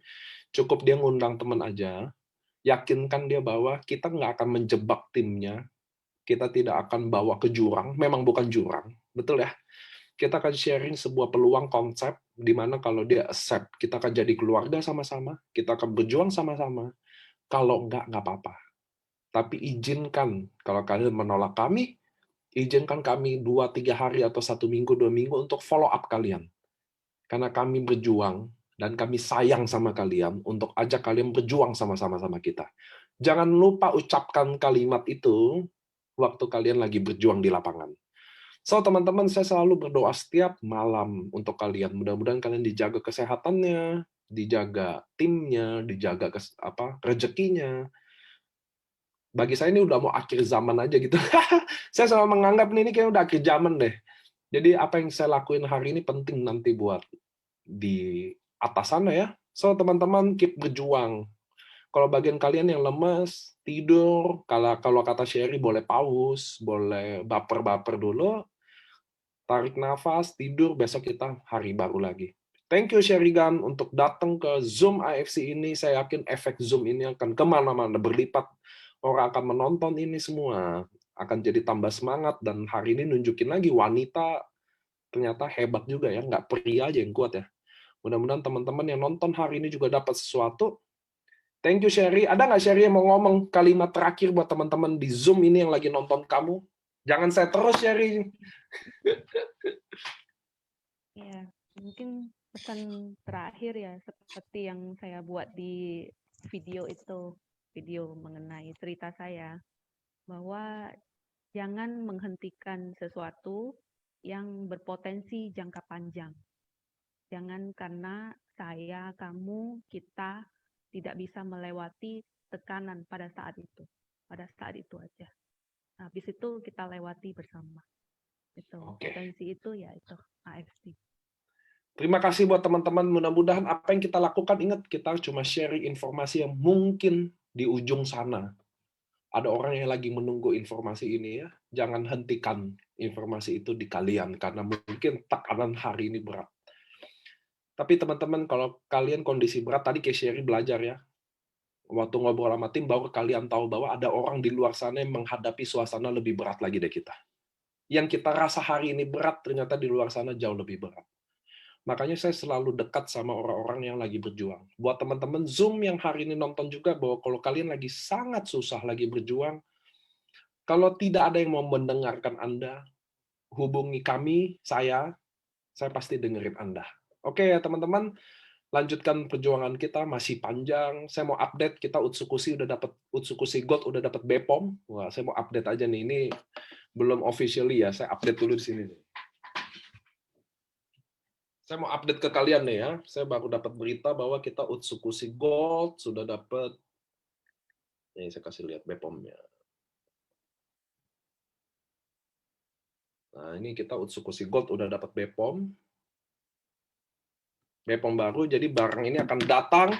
[SPEAKER 1] Cukup dia ngundang teman aja, yakinkan dia bahwa kita nggak akan menjebak timnya, kita tidak akan bawa ke jurang, memang bukan jurang, betul ya? Kita akan sharing sebuah peluang konsep, di mana kalau dia accept, kita akan jadi keluarga sama-sama, kita akan berjuang sama-sama, kalau nggak apa-apa. Tapi izinkan, kalau kalian menolak kami, izinkan kami 2-3 hari atau 1 minggu, 2 minggu untuk follow up kalian. Karena kami berjuang, dan kami sayang sama kalian untuk ajak kalian berjuang sama-sama sama kita. Jangan lupa ucapkan kalimat itu waktu kalian lagi berjuang di lapangan. So, teman-teman, saya selalu berdoa setiap malam untuk kalian. Mudah-mudahan kalian dijaga kesehatannya, dijaga timnya, dijaga rezekinya. Bagi saya ini udah mau akhir zaman aja gitu. Saya selalu menganggap ini kayaknya udah akhir zaman deh. Jadi apa yang saya lakuin hari ini penting nanti buat di atas sana ya. So, teman-teman, keep berjuang. Kalau bagian kalian yang lemes, tidur, kalau kata Sherry boleh pause, boleh baper-baper dulu, tarik nafas, tidur, besok kita hari baru lagi. Thank you Sherigan untuk datang ke Zoom AFC ini. Saya yakin efek Zoom ini akan kemana-mana berlipat. Orang akan menonton ini semua. Akan jadi tambah semangat. Dan hari ini nunjukin lagi wanita ternyata hebat juga ya. Nggak pria aja yang kuat ya. Mudah-mudahan teman-teman yang nonton hari ini juga dapat sesuatu. Thank you Sherry. Ada nggak Sherry yang mau ngomong kalimat terakhir buat teman-teman di Zoom ini yang lagi nonton kamu? Jangan saya terus Sherry.
[SPEAKER 2] Ya, mungkin pesan terakhir ya, seperti yang saya buat di video itu, video mengenai cerita saya, bahwa jangan menghentikan sesuatu yang berpotensi jangka panjang. Jangan karena saya, kamu, kita tidak bisa melewati tekanan pada saat itu aja. Habis itu kita lewati bersama. Itu potensi itu ya itu AFC.
[SPEAKER 1] Terima kasih buat teman-teman. Mudah-mudahan apa yang kita lakukan, ingat kita cuma sharing informasi yang mungkin di ujung sana. Ada orang yang lagi menunggu informasi ini ya. Jangan hentikan informasi itu di kalian karena mungkin tekanan hari ini berat. Tapi teman-teman, kalau kalian kondisi berat, tadi kayak Sherry belajar ya. Waktu ngobrol sama tim, baru kalian tahu bahwa ada orang di luar sana yang menghadapi suasana lebih berat lagi dari kita. Yang kita rasa hari ini berat, ternyata di luar sana jauh lebih berat. Makanya saya selalu dekat sama orang-orang yang lagi berjuang. Buat teman-teman Zoom yang hari ini nonton juga, bahwa kalau kalian lagi sangat susah lagi berjuang, kalau tidak ada yang mau mendengarkan Anda, hubungi kami, saya, Saya pasti dengerin Anda. Oke ya teman-teman, lanjutkan perjuangan kita masih panjang. Saya mau update kita Utsukushi udah dapat Utsukushi Gold, udah dapat BPOM. Wah, saya mau update aja nih. Ini belum officially ya. Saya update dulu di sini nih. Saya mau update ke kalian nih ya. Saya baru dapat berita bahwa kita Utsukushi Gold sudah dapat. Nih saya kasih lihat BPOM-nya. Nah, ini kita Utsukushi Gold udah dapat BPOM. BPOM baru, jadi barang ini akan datang.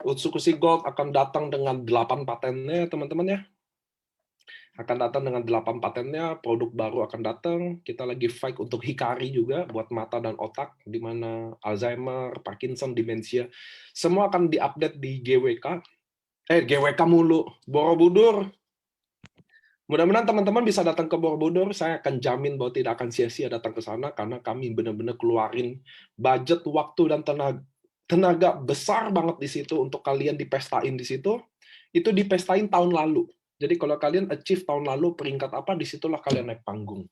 [SPEAKER 1] Utsukushi Gold akan datang dengan 8 patennya, teman-teman ya. Akan datang dengan 8 patennya, produk baru akan datang. Kita lagi fight untuk Hikari juga, buat mata dan otak, di mana Alzheimer, Parkinson, demensia. Semua akan diupdate di GWK. GWK mulu, Borobudur. Mudah-mudahan teman-teman bisa datang ke Borobudur. Saya akan jamin bahwa tidak akan sia-sia datang ke sana, karena kami benar-benar keluarin budget, waktu, dan tenaga besar banget di situ untuk kalian dipestain di situ. Itu dipestain tahun lalu. Jadi kalau kalian achieve tahun lalu peringkat apa, disitulah kalian naik panggung.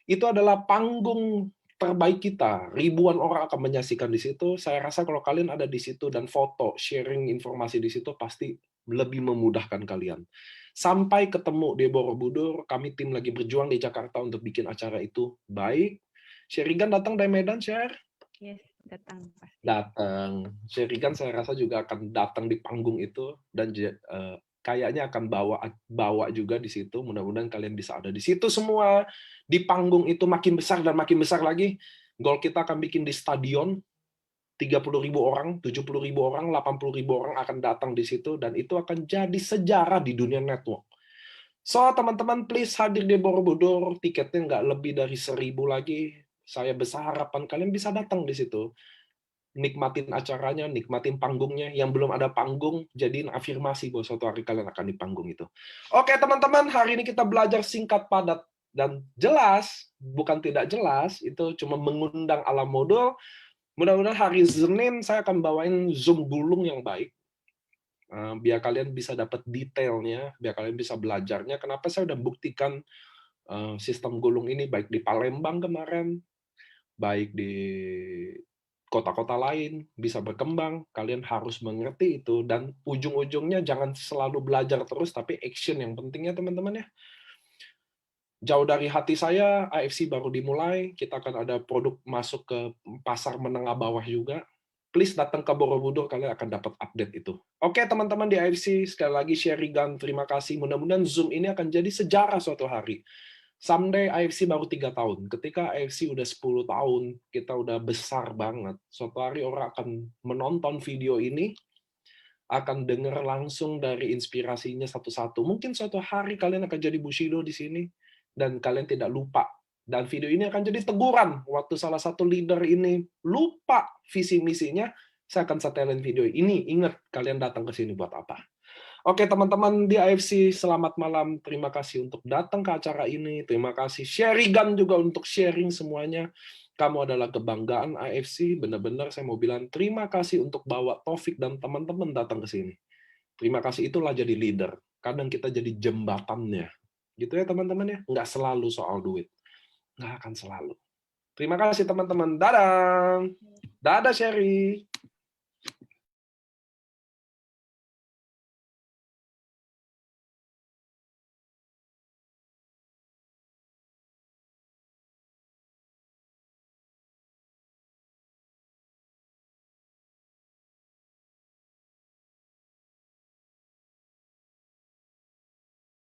[SPEAKER 1] Itu adalah panggung terbaik kita. Ribuan orang akan menyaksikan di situ. Saya rasa kalau kalian ada di situ dan foto, sharing informasi di situ, pasti lebih memudahkan kalian. Sampai ketemu di Borobudur, kami tim lagi berjuang di Jakarta untuk bikin acara itu baik. Sherigan datang dari Medan, Sher?
[SPEAKER 2] Yes, datang pasti.
[SPEAKER 1] Datang. Sherigan saya rasa juga akan datang di panggung itu, dan kayaknya akan bawa juga di situ. Mudah-mudahan kalian bisa ada di situ semua. Di panggung itu makin besar dan makin besar lagi. Goal kita akan bikin di stadion. 30.000 orang, 70.000 orang, 80.000 orang akan datang di situ, dan itu akan jadi sejarah di dunia network. So, teman-teman, please hadir di Borobudur. Tiketnya nggak lebih dari 1.000 lagi. Saya besar harapan kalian bisa datang di situ. Nikmatin acaranya, nikmatin panggungnya. Yang belum ada panggung, jadiin afirmasi bahwa suatu hari kalian akan di panggung itu. Oke, teman-teman, hari ini kita belajar singkat, padat, dan jelas. Bukan tidak jelas, itu cuma mengundang alam modul. Mudah-mudahan hari Senin saya akan bawain Zoom gulung yang baik. Biar kalian bisa dapat detailnya, biar kalian bisa belajarnya. Kenapa saya udah buktikan sistem gulung ini baik di Palembang kemarin, baik di kota-kota lain, bisa berkembang. Kalian harus mengerti itu, dan ujung-ujungnya jangan selalu belajar terus, tapi action yang pentingnya teman-teman ya. Jauh dari hati saya, AFC baru dimulai, kita akan ada produk masuk ke pasar menengah bawah juga. Please datang ke Borobudur, kalian akan dapat update itu. Oke teman-teman di AFC, sekali lagi Sherigan, terima kasih. Mudah-mudahan Zoom ini akan jadi sejarah suatu hari. Someday AFC baru 3 tahun. Ketika AFC udah 10 tahun, kita udah besar banget. Suatu hari orang akan menonton video ini, akan dengar langsung dari inspirasinya satu-satu. Mungkin suatu hari kalian akan jadi Bushido di sini, dan kalian tidak lupa. Dan video ini akan jadi teguran. Waktu salah satu leader ini lupa visi misinya, saya akan setelin video ini. Ingat, kalian datang ke sini buat apa. Oke teman-teman di AFC, selamat malam. Terima kasih untuk datang ke acara ini. Terima kasih Sherigan juga untuk sharing semuanya. Kamu adalah kebanggaan AFC. Benar-benar saya mau bilang terima kasih untuk bawa Taufik dan teman-teman datang ke sini. Terima kasih, itulah jadi leader. Kadang kita jadi jembatannya. Gitu ya teman-teman ya. Nggak selalu soal duit. Nggak akan selalu. Terima kasih teman-teman. Dadah. Dadah Sherry.